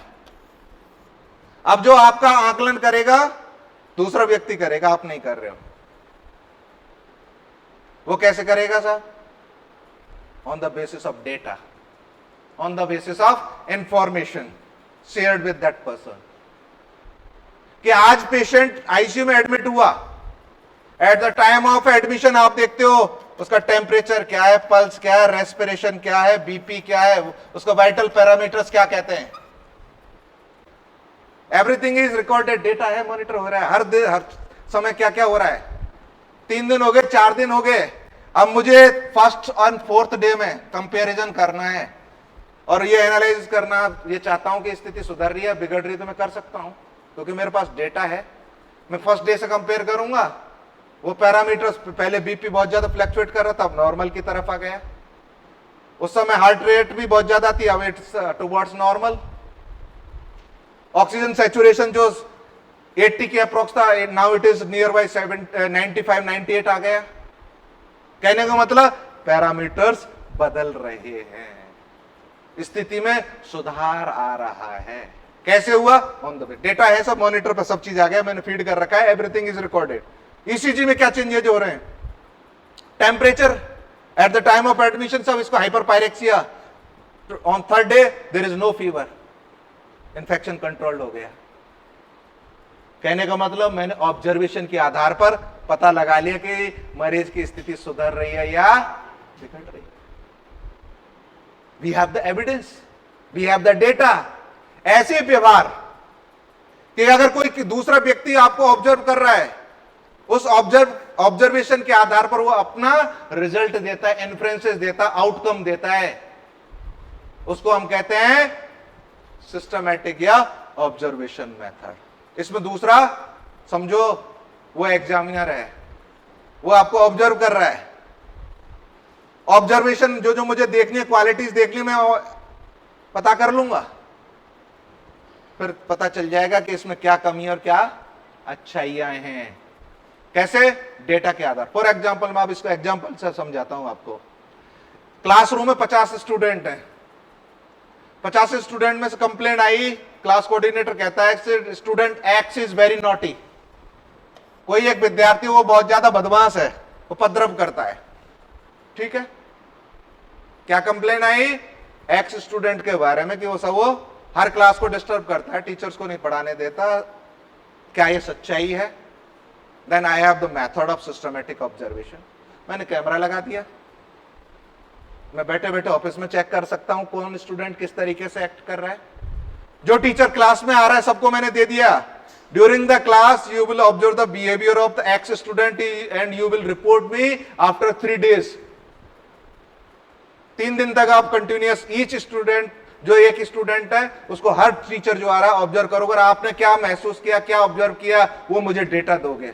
अब जो आपका आकलन करेगा दूसरा व्यक्ति करेगा, आप नहीं कर रहे हो। वो कैसे करेगा साहब? On the basis of data, on the basis of information shared with that person. कि आज पेशेंट आईसीयू में एडमिट हुआ, eight the time of admission आप देखते हो उसका टेम्परेचर क्या है, पल्स क्या है, रेस्पिरेशन क्या है, बीपी क्या है, उसका वाइटल पैरामीटर्स क्या कहते हैं, एवरीथिंग इज रिकॉर्डेड, डेटा है, मॉनिटर हो रहा है हर दिन, हर समय क्या क्या हो रहा है। 3 दिन हो गए, 4 दिन हो गए, अब मुझे 1st और 4th डे में कंपैरिजन करना है और ये एनालाइज करना, ये चाहता हूं कि स्थिति सुधर रही है, बिगड़ रही है, तो मैं कर सकता हूं क्योंकि मेरे पास डेटा है। मैं 1st डे से कंपेयर करूंगा, वो पैरामीटर्स, पहले बीपी बहुत ज्यादा फ्लक्चुएट कर रहा था, अब नॉर्मल की तरफ आ गया। उस समय हार्ट रेट भी बहुत ज्यादा थी, अब it's towards normal. Oxygen saturation जो 80 के अप्रोक्स था, now it is near by 95 98 आ गया। कहने का मतलब पैरामीटर्स बदल रहे हैं, स्थिति में सुधार आ रहा है। कैसे हुआ? ऑन द वे, डेटा है, सब मॉनिटर पर सब चीज आ गया, मैंने फीड कर रखा है, एवरीथिंग इज रिकॉर्डेड। ईसीजी में क्या चेंजेज हो रहे हैं? Temperature at the time of admission, सब इसको hyperpyrexia, on 3rd day there is no fever, infection controlled हो गया। कहने का मतलब मैंने ऑब्जर्वेशन के आधार पर पता लगा लिया कि मरीज की स्थिति सुधर रही है या बिगड़ रही है। We have the evidence, we have the data. ऐसे व्यवहार कि अगर कोई दूसरा व्यक्ति आपको ऑब्जर्व कर रहा है, उस ऑब्जर्वेशन के आधार पर वो अपना रिजल्ट देता है, इन्फ्रेंसेस देता है, आउटकम देता है, उसको हम कहते हैं सिस्टमैटिक या ऑब्जर्वेशन मेथड। इसमें दूसरा समझो, वो एग्जामिनर है, वो आपको ऑब्जर्व कर रहा है। ऑब्जर्वेशन जो जो मुझे देखनी है, क्वालिटीज देखनी, मैं पता कर लूंगा, फिर पता चल जाएगा कि इसमें क्या कमी और क्या अच्छाइयां हैं। कैसे? डेटा के आधार। फॉर एग्जाम्पल, मैं अब इसको एग्जाम्पल से समझाता हूं आपको। क्लासरूम में 50 स्टूडेंट हैं, 50 स्टूडेंट में से कंप्लेंट आई, क्लास कोऑर्डिनेटर कहता है student x is very naughty. कोई एक विद्यार्थी वो बहुत ज्यादा बदमाश है, उपद्रव करता है, ठीक है। क्या कंप्लेंट आई? एक्स स्टूडेंट के बारे में कि वो हर क्लास को डिस्टर्ब करता है, टीचर्स को नहीं पढ़ाने देता। क्या ये सच्चाई है? Then I have the method of systematic observation. मैंने कैमरा लगा दिया, मैं बैठे बैठे ऑफिस में चेक कर सकता हूं कौन स्टूडेंट किस तरीके से एक्ट कर रहा है। जो टीचर क्लास में आ रहा है सबको मैंने दे दिया। During the class you will observe the behaviour of the x student and you will report me after 3 days। 3 दिन तक आप कंटिन्यूअस ईच स्टूडेंट, जो एक स्टूडेंट है उसको हर टीचर जो आ रहा है ऑब्जर्व करोगे, आपने क्या महसूस किया, क्या ऑब्जर्व किया, वो मुझे डेटा दोगे।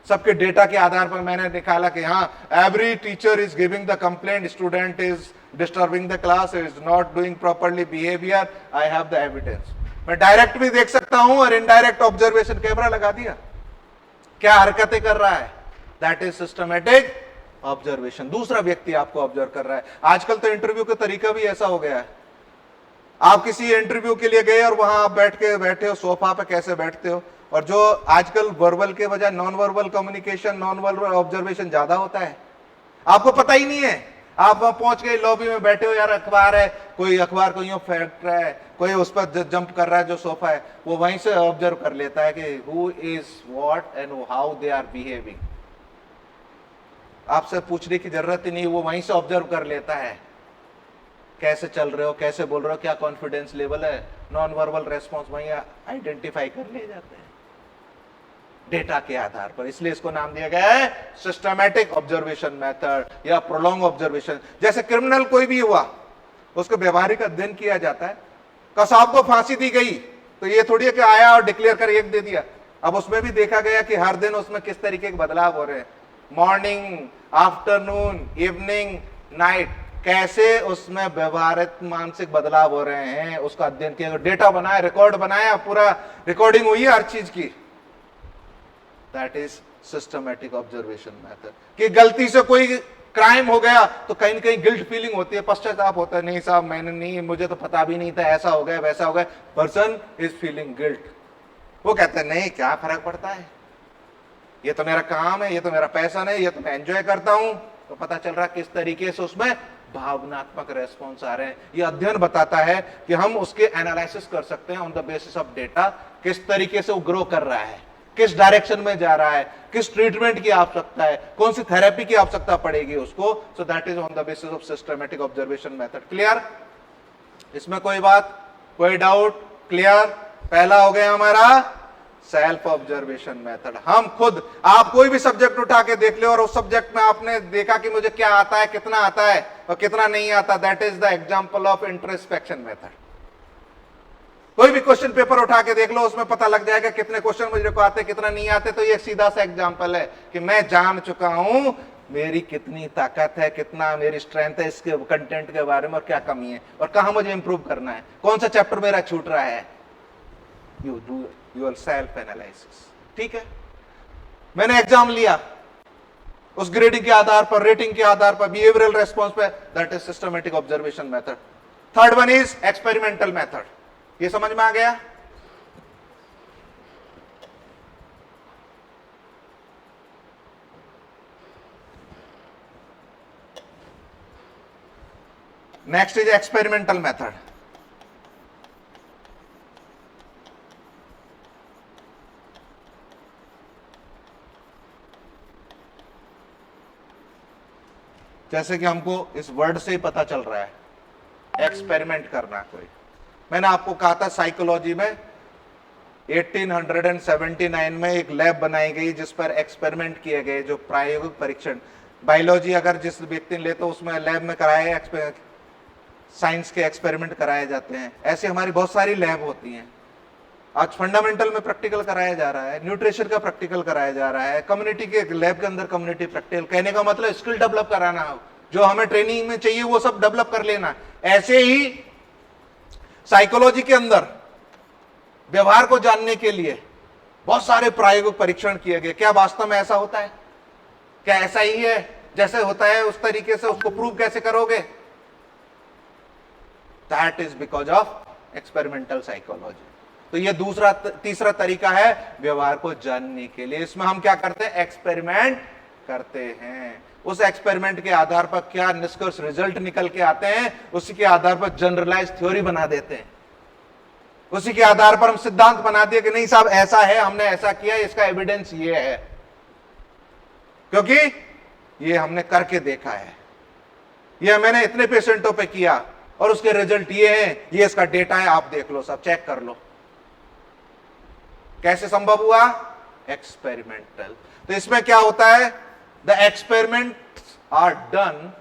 सबके डेटा के आधार पर मैंने निकाला कि हाँ, every teacher is giving the complaint, student is disturbing the class, is not doing properly behaviour, I have the evidence. मैं डायरेक्ट भी देख सकता हूं और इनडायरेक्ट ऑब्जर्वेशन, कैमरा लगा दिया, क्या हरकतें कर रहा है, दैट इज सिस्टमैटिक ऑब्जर्वेशन। दूसरा व्यक्ति आपको ऑब्जर्व कर रहा है। आजकल तो इंटरव्यू का तरीका भी ऐसा हो गया है, आप किसी इंटरव्यू के लिए गए और वहां आप बैठे हो सोफा पे, कैसे बैठते हो, और जो आजकल वर्बल के बजाय non verbal communication, non verbal observation ज्यादा होता है, आपको पता ही नहीं है। आप वहां पहुंच गए, लॉबी में बैठे हो, यार अखबार है, कोई अखबार को यूं फेंक रहा है, कोई उस पर जंप कर रहा है, जो सोफा है वो वहीं से ऑब्जर्व कर लेता है कि who is what and how they are behaving. आपसे पूछने की जरूरत ही नहीं, वो वहीं से ऑब्जर्व कर लेता है, कैसे चल रहे हो, कैसे बोल रहे हो, क्या कॉन्फिडेंस लेवल है, नॉन वर्बल रेस्पॉन्स वहीं आइडेंटिफाई कर ले जाते हैं डेटा के आधार पर। इसलिए इसको नाम दिया गया है सिस्टमैटिक ऑब्जर्वेशन मेथड या प्रोलॉन्ग ऑब्जर्वेशन। जैसे क्रिमिनल कोई भी हुआ, उसको व्यवहारिक अध्ययन किया जाता है। कसाब को फांसी दी गई तो ये थोड़ी है कि आया और डिक्लेयर कर एक दे दिया। अब उसमें भी देखा गया कि हर दिन उसमें किस तरीके के बदलाव हो रहे हैं, मॉर्निंग, आफ्टरनून, इवनिंग, नाइट, कैसे उसमें व्यवहारिक मानसिक बदलाव हो रहे हैं, उसका अध्ययन किया, डेटा बनाया, रिकॉर्ड बनाया, पूरा रिकॉर्डिंग हुई है हर चीज की। That is systematic observation method. कि गलती से कोई क्राइम हो गया तो कहीं ना कहीं गिल्ट फीलिंग होती है, पश्चाताप होता है, नहीं साहब मैंने नहीं, मुझे तो पता भी नहीं था, ऐसा हो गया वैसा हो गया। Person is feeling guilt. वो कहते हैं नहीं, क्या फर्क पड़ता है, ये तो मेरा काम है, ये तो मेरा पैशन है, ये तो मैं एंजॉय करता हूं। तो पता चल रहा किस तरीके से उसमें भावनात्मक रेस्पॉन्स आ रहे हैं। ये अध्ययन बताता है कि हम उसके एनालिसिस कर सकते हैं on the basis of data, किस तरीके से वो ग्रो कर रहा है, किस डायरेक्शन में जा रहा है, किस ट्रीटमेंट की आवश्यकता है, कौन सी थेरेपी की आवश्यकता पड़ेगी उसको। सो that is on the basis of systematic observation method. Clear? इसमें कोई बात, कोई डाउट? क्लियर? पहला हो गया हमारा सेल्फ ऑब्जर्वेशन मेथड। हम खुद, आप कोई भी सब्जेक्ट उठा के देख ले और उस सब्जेक्ट में आपने देखा कि मुझे क्या आता है, कितना आता है और कितना नहीं आता, that is the example of introspection method. कोई भी क्वेश्चन पेपर उठा के देख लो, उसमें पता लग जाएगा कितने क्वेश्चन मुझे को आते, कितना नहीं आते। तो ये सीधा सा एग्जांपल है कि मैं जान चुका हूं मेरी कितनी ताकत है, कितना मेरी स्ट्रेंथ है, इसके कंटेंट के बारे में और क्या कमी है और कहां मुझे इंप्रूव करना है, कौन सा चैप्टर मेरा छूट रहा है। You do your self analysis. ठीक है, मैंने एग्जाम लिया, उस ग्रेडिंग के आधार पर, रेटिंग के आधार पर, बिहेवियरल रेस्पॉन्स पे, that is systematic observation method. Third one is experimental method. ये समझ में आ गया? Next is experimental method. जैसे कि हमको इस वर्ड से ही पता चल रहा है, एक्सपेरिमेंट करना कोई। मैंने आपको कहा था साइकोलॉजी में 1879 में एक लैब बनाई गई जिस पर एक्सपेरिमेंट किए गए, जो प्रायोगिक परीक्षण। बायोलॉजी अगर जिस व्यक्ति ने ले तो उसमें लैब में कराए, साइंस के एक्सपेरिमेंट कराए जाते हैं। ऐसे हमारी बहुत सारी लैब होती हैं। आज फंडामेंटल में प्रैक्टिकल कराया जा रहा है, न्यूट्रिशन का प्रैक्टिकल कराया जा रहा है, कम्युनिटी के लैब के अंदर कम्युनिटी प्रैक्टिकल। कहने का मतलब स्किल डेवलप कराना हो, जो हमें ट्रेनिंग में चाहिए वो सब डेवलप कर लेना। ऐसे ही साइकोलॉजी के अंदर व्यवहार को जानने के लिए बहुत सारे प्रायोगिक परीक्षण किए गए। क्या वास्तव में ऐसा होता है? क्या ऐसा ही है जैसे होता है उस तरीके से उसको प्रूव कैसे करोगे? That is because of experimental psychology. तो ये तीसरा तरीका है व्यवहार को जानने के लिए। इसमें हम क्या करते हैं? एक्सपेरिमेंट करते हैं। उस एक्सपेरिमेंट के आधार पर क्या निष्कर्ष रिजल्ट निकल के आते हैं, उसी के आधार पर जनरलाइज थ्योरी बना देते हैं। उसी के आधार पर हम सिद्धांत बना दिए कि नहीं साहब ऐसा है, हमने ऐसा किया, इसका एविडेंस ये है, क्योंकि ये हमने करके देखा है, ये मैंने इतने पेशेंटों पे किया और उसके रिजल्ट ये हैं, ये इसका डेटा है, आप देख लो, सब चेक कर लो। कैसे संभव हुआ? एक्सपेरिमेंटल। तो इसमें क्या होता है? The experiments are done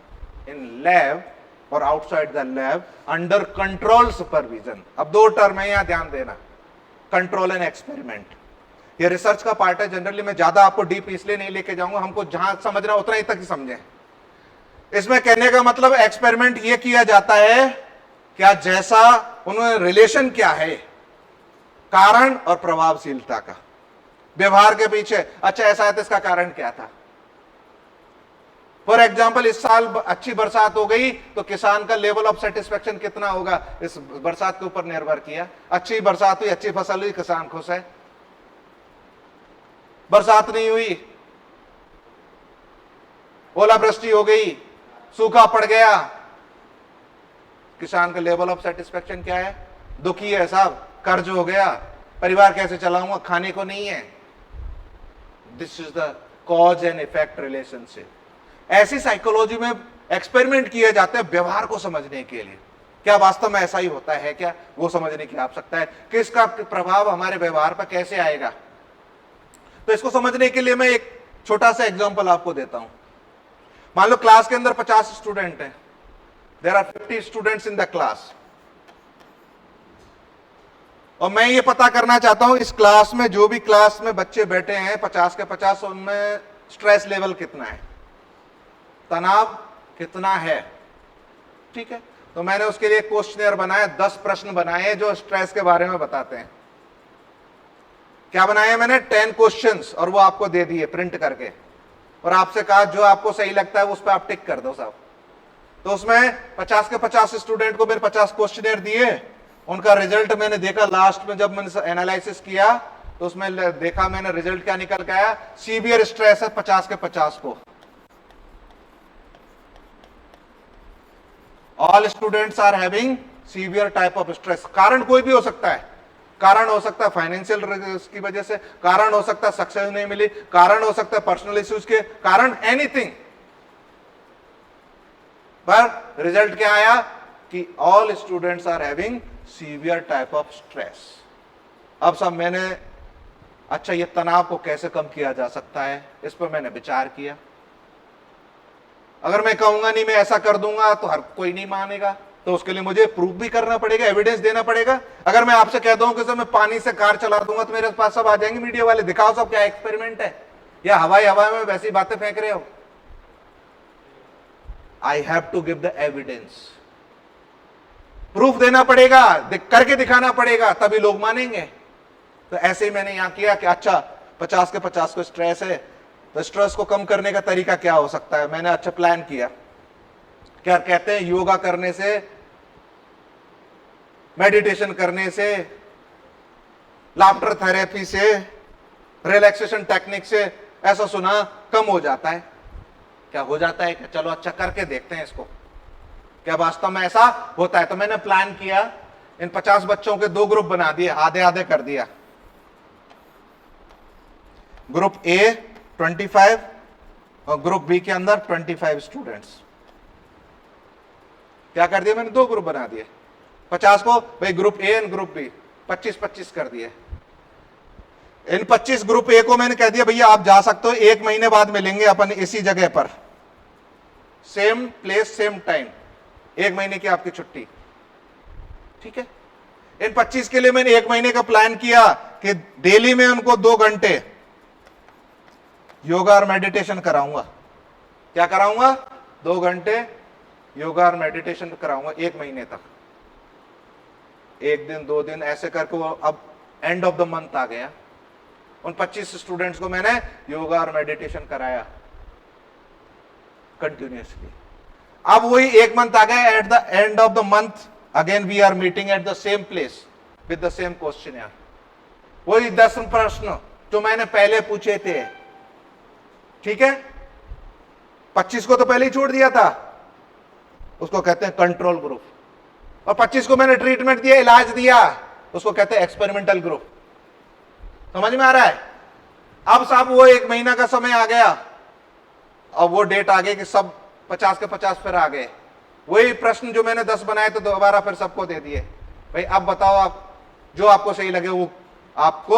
in lab और outside the lab under control supervision. अब दो टर्म है यहां, ध्यान देना, कंट्रोल एंड एक्सपेरिमेंट। ये रिसर्च का पार्ट है। जनरली मैं ज्यादा आपको डीप इसलिए नहीं लेके जाऊंगा, हमको जहां समझना उतना ही तक ही समझें। इसमें कहने का मतलब एक्सपेरिमेंट ये किया जाता है क्या, जैसा उन्होंने रिलेशन क्या है कारण और प्रभावशीलता का व्यवहार के पीछे। अच्छा ऐसा है तो इसका कारण क्या था? फॉर एग्जाम्पल इस साल अच्छी बरसात हो गई तो किसान का लेवल ऑफ सेटिस्फेक्शन कितना होगा, इस बरसात के ऊपर निर्भर किया। अच्छी बरसात हुई, अच्छी फसल हुई, किसान खुश है। बरसात नहीं हुई, ओलावृष्टि हो गई, सूखा पड़ गया, किसान का लेवल ऑफ सेटिस्फेक्शन क्या है? दुखी है साहब, कर्ज हो गया, परिवार कैसे चलाऊंगा, खाने को नहीं है। This is the cause and effect relationship. ऐसी साइकोलॉजी में एक्सपेरिमेंट किए जाते हैं व्यवहार को समझने के लिए। क्या वास्तव में ऐसा ही होता है क्या, वो समझने की आवश्यकता है कि इसका प्रभाव हमारे व्यवहार पर कैसे आएगा। तो इसको समझने के लिए मैं एक छोटा सा एग्जांपल आपको देता हूं। मान लो क्लास के अंदर 50 स्टूडेंट हैं, there are 50 students in the class, और मैं ये पता करना चाहता हूं इस क्लास में जो भी क्लास में बच्चे बैठे हैं 50 के 50, उनमें स्ट्रेस लेवल कितना है, तनाव कितना है। ठीक है, तो मैंने उसके लिए क्वेश्चनर बनाया, 10 प्रश्न बनाए जो स्ट्रेस के बारे में बताते हैं। क्या बनाया मैंने? 10 क्वेश्चंस, और वो आपको दे दिए प्रिंट करके, और आपसे कहा जो आपको सही लगता है उस पर आप टिक कर दो साहब। तो उसमें 50 के 50 स्टूडेंट को मैंने 50 क्वेश्चनर दिए। उनका रिजल्ट मैंने देखा लास्ट में, जब मैंने एनालिसिस किया तो उसमें देखा मैंने रिजल्ट क्या निकल के आया, सीवियर स्ट्रेस है 50 के 50 को। All students are having severe type of stress. कारण कोई भी हो सकता है, कारण हो सकता है फाइनेंशियल की वजह से, कारण हो सकता है सक्सेस नहीं मिली, कारण हो सकता है पर्सनल इश्यूज के कारण, एनीथिंग। पर रिजल्ट क्या आया कि all students are having severe type of stress. अब सब मैंने, अच्छा ये तनाव को कैसे कम किया जा सकता है, इस पर मैंने विचार किया। अगर मैं कहूंगा नहीं मैं ऐसा कर दूंगा तो हर कोई नहीं मानेगा, तो उसके लिए मुझे प्रूफ भी करना पड़ेगा, एविडेंस देना पड़ेगा। अगर मैं आपसे कह दूं कि सर मैं पानी से कार चला दूंगा तो मेरे पास सब आ जाएंगे मीडिया वाले, दिखाओ सब क्या एक्सपेरिमेंट है, या हवा में वैसी बातें फेंक रहे हो। I have to give the evidence, proof देना पड़ेगा, करके दिखाना पड़ेगा, तभी लोग मानेंगे। तो ऐसे ही मैंने यहां किया कि अच्छा 50 के 50 को स्ट्रेस है, तो स्ट्रेस को कम करने का तरीका क्या हो सकता है। मैंने अच्छा प्लान किया, क्या कहते हैं योगा करने से, मेडिटेशन करने से, लाफ्टर थेरेपी से, रिलैक्सेशन टेक्निक से, ऐसा सुना कम हो जाता है। क्या हो जाता है? कि चलो अच्छा करके देखते हैं इसको, क्या वास्तव में ऐसा होता है। तो मैंने प्लान किया, इन 50 बच्चों के 2 ग्रुप बना दिए, आधे आधे कर दिया। ग्रुप ए 25 और ग्रुप बी के अंदर 25 स्टूडेंट्स। क्या कर दिया मैंने, 2 ग्रुप बना दिए, 50 को भाई group A and group B, 25-25 कर दिए। इन 25 ग्रुप ए को मैंने कह दिया भैया आप जा सकते हो, 1 महीने बाद मिलेंगे अपन इसी जगह पर, सेम प्लेस सेम टाइम, 1 महीने की आपकी छुट्टी, ठीक है। इन 25 के लिए मैंने 1 महीने का प्लान किया कि डेली में उनको 2 घंटे योगा और मेडिटेशन कराऊंगा। क्या कराऊंगा? 2 घंटे योगा और मेडिटेशन कराऊंगा 1 महीने तक, 1 दिन 2 दिन ऐसे करके वो अब एंड ऑफ द मंथ आ गया। उन 25 स्टूडेंट्स को मैंने योगा और मेडिटेशन कराया कंटिन्यूअसली। अब वही 1 मंथ आ गया, at the end of the month again we are meeting at the same place with the same question. वही 10 प्रश्न जो मैंने पहले पूछे थे, ठीक है। 25 को तो पहले ही छोड़ दिया था, उसको कहते हैं कंट्रोल ग्रुप, और 25 को मैंने ट्रीटमेंट दिया, इलाज दिया, उसको कहते हैं एक्सपेरिमेंटल ग्रुप। समझ में आ रहा है? अब साहब वो 1 महीना का समय आ गया, अब वो डेट आ गई कि सब 50 के 50 फिर आ गए, वही प्रश्न जो मैंने 10 बनाए तो दोबारा फिर सबको दे दिए, भाई अब बताओ आप जो आपको सही लगे वो आपको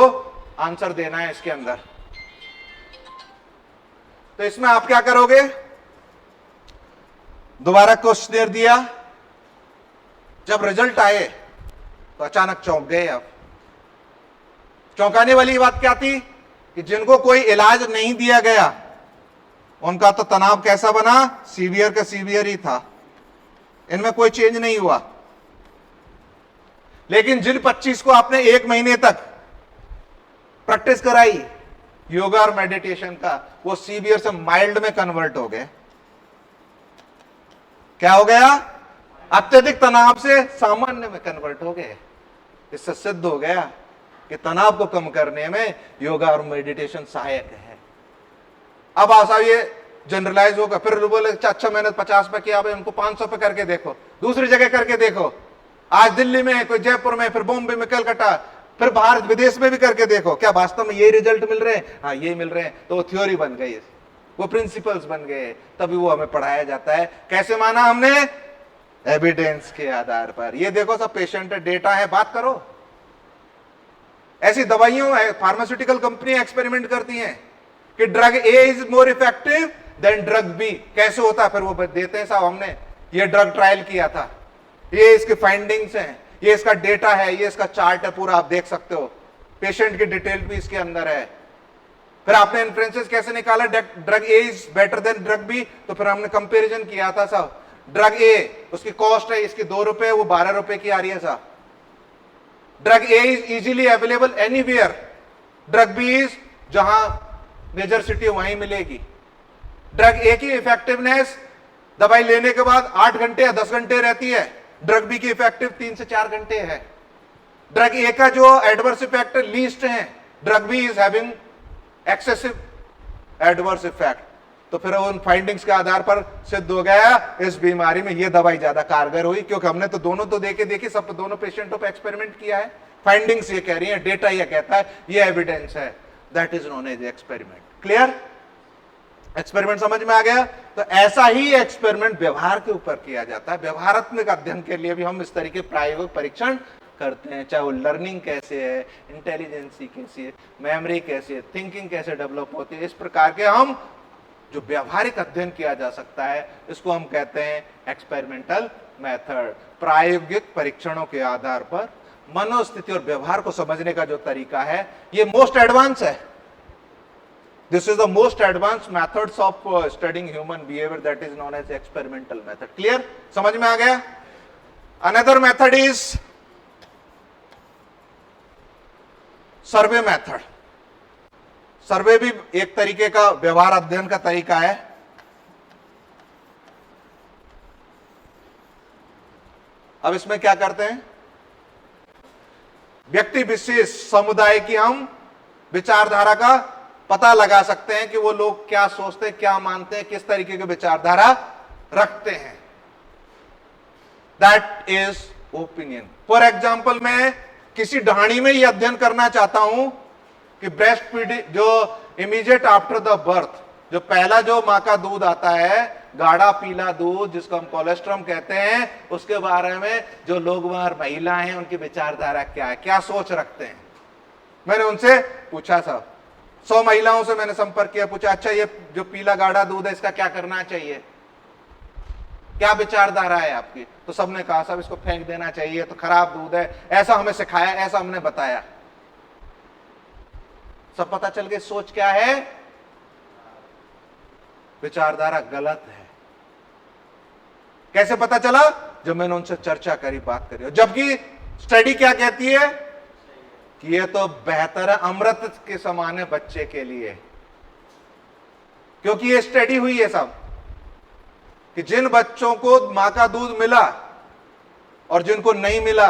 आंसर देना है इसके अंदर। तो इसमें आप क्या करोगे, दोबारा क्वेश्चन दिया, जब रिजल्ट आए तो अचानक चौंक गए। आप चौंकाने वाली बात क्या थी कि जिनको कोई इलाज नहीं दिया गया उनका तो तनाव कैसा बना, सीवियर का सीवियर ही था, इनमें कोई चेंज नहीं हुआ। लेकिन जिन 25 को आपने 1 महीने तक प्रैक्टिस कराई योगा और मेडिटेशन का, वो सीवियर से माइल्ड में कन्वर्ट हो गए। क्या हो गया? अत्यधिक तनाव से सामान्य में कन्वर्ट हो गए। इससे सिद्ध हो गया कि तनाव को कम करने में योगा और मेडिटेशन सहायक है। अब आशा ये जनरलाइज होगा, फिर बोले अच्छा मैंने 50 पे किया, उनको 500 पे करके देखो, दूसरी जगह करके देखो, आज दिल्ली में, कोई जयपुर में, फिर बॉम्बे में, कलकत्ता, फिर बाहर विदेश में भी करके देखो, क्या वास्तव में ये रिजल्ट मिल रहे हैं? हाँ ये मिल रहे हैं। तो वो थ्योरी बन गई, वो प्रिंसिपल्स बन गए, तभी वो हमें पढ़ाया जाता है। कैसे माना हमने? एविडेंस के आधार पर। ये देखो सब पेशेंट डेटा है, बात करो। ऐसी दवाइयों फार्मास्यूटिकल कंपनी एक्सपेरिमेंट करती हैं कि drug A is more effective than drug B. कैसे होता है? फिर वो देते हैं साहब हमने ये ड्रग ट्रायल किया था, ये इसके फाइंडिंग्स हैं, ये इसका डेटा है, ये इसका चार्ट है पूरा, आप देख सकते हो, पेशेंट की डिटेल भी इसके अंदर है। फिर आपने इन्फ्रेंसेस कैसे निकाला? Drug A is better than drug B, तो फिर हमने कंपैरिजन किया था साहब, ड्रग ए उसकी कॉस्ट है इसकी 2 रुपए, वो 12 रुपए की आ रही है साहब। Drug A is easily available anywhere, drug B is जहां मेजर सिटी वहीं मिलेगी। ड्रग ए की इफेक्टिवनेस दवाई लेने के बाद 8 घंटे या 10 घंटे रहती है, ड्रग बी की इफेक्टिव 3 से 4 घंटे है। ड्रग ए का जो एडवर्स इफेक्ट लीस्ट है, drug B is having excessive adverse effect. तो फिर उन फाइंडिंग्स के आधार पर सिद्ध हो गया इस बीमारी में ये दवाई ज्यादा कारगर हुई, क्योंकि हमने तो दोनों तो देखी सब दोनों पेशेंटों पे एक्सपेरिमेंट किया है। फाइंडिंग्स ये कह रही है, डेटा ये कहता है, ये एविडेंस है, that is known as experiment. Clear? Experiment समझ में आ गया? तो ऐसा ही एक्सपेरिमेंट व्यवहार के ऊपर किया जाता है। व्यवहारात्मक अध्ययन के लिए भी हम इस तरीके प्रायोगिक परीक्षण करते हैं, चाहे वो लर्निंग कैसे है, इंटेलिजेंसी कैसी है, मेमोरी कैसी है, थिंकिंग कैसे डेवलप होती है, इस प्रकार के हम जो व्यवहारिक अध्ययन किया जा सकता है इसको हम कहते हैं एक्सपेरिमेंटल मेथड। प्रायोगिक परीक्षणों के आधार पर मनोस्थिति और व्यवहार को समझने का जो तरीका है ये मोस्ट एडवांस है। This is the most advanced methods of studying human behavior, that is known as experimental method. Clear? समझ में आ गया? Another method is survey method. सर्वे भी एक तरीके का व्यवहार अध्ययन का तरीका है। अब इसमें क्या करते हैं? व्यक्ति विशेष समुदाय की हम विचारधारा का पता लगा सकते हैं कि वो लोग क्या सोचते हैं, क्या मानते हैं, किस तरीके की विचारधारा रखते हैं। That is opinion. For example, मैं किसी ढाणी में यह अध्ययन करना चाहता हूं कि ब्रेस्ट फीडिंग जो इमीडिएट आफ्टर द बर्थ जो पहला जो माँ का दूध आता है, गाढ़ा पीला दूध जिसको हम कोलेस्ट्रॉम कहते हैं, उसके बारे में जो लोग वहां महिला हैं उनकी विचारधारा क्या है, क्या सोच रखते हैं। मैंने उनसे पूछा था, 100 महिलाओं से मैंने संपर्क किया, पूछा अच्छा ये जो पीला गाढ़ा दूध है इसका क्या करना चाहिए, क्या विचारधारा है आपकी। तो सबने कहा साहब इसको फेंक देना चाहिए, तो खराब दूध है, ऐसा हमें सिखाया, ऐसा हमने बताया। सब पता चल गई सोच क्या है, विचारधारा गलत है। कैसे पता चला, जब मैंने उनसे चर्चा करी, बात करी। जबकि स्टडी क्या कहती है कि ये तो बेहतर है, अमृत के समान है बच्चे के लिए। क्योंकि ये स्टडी हुई है सब कि जिन बच्चों को मां का दूध मिला और जिनको नहीं मिला,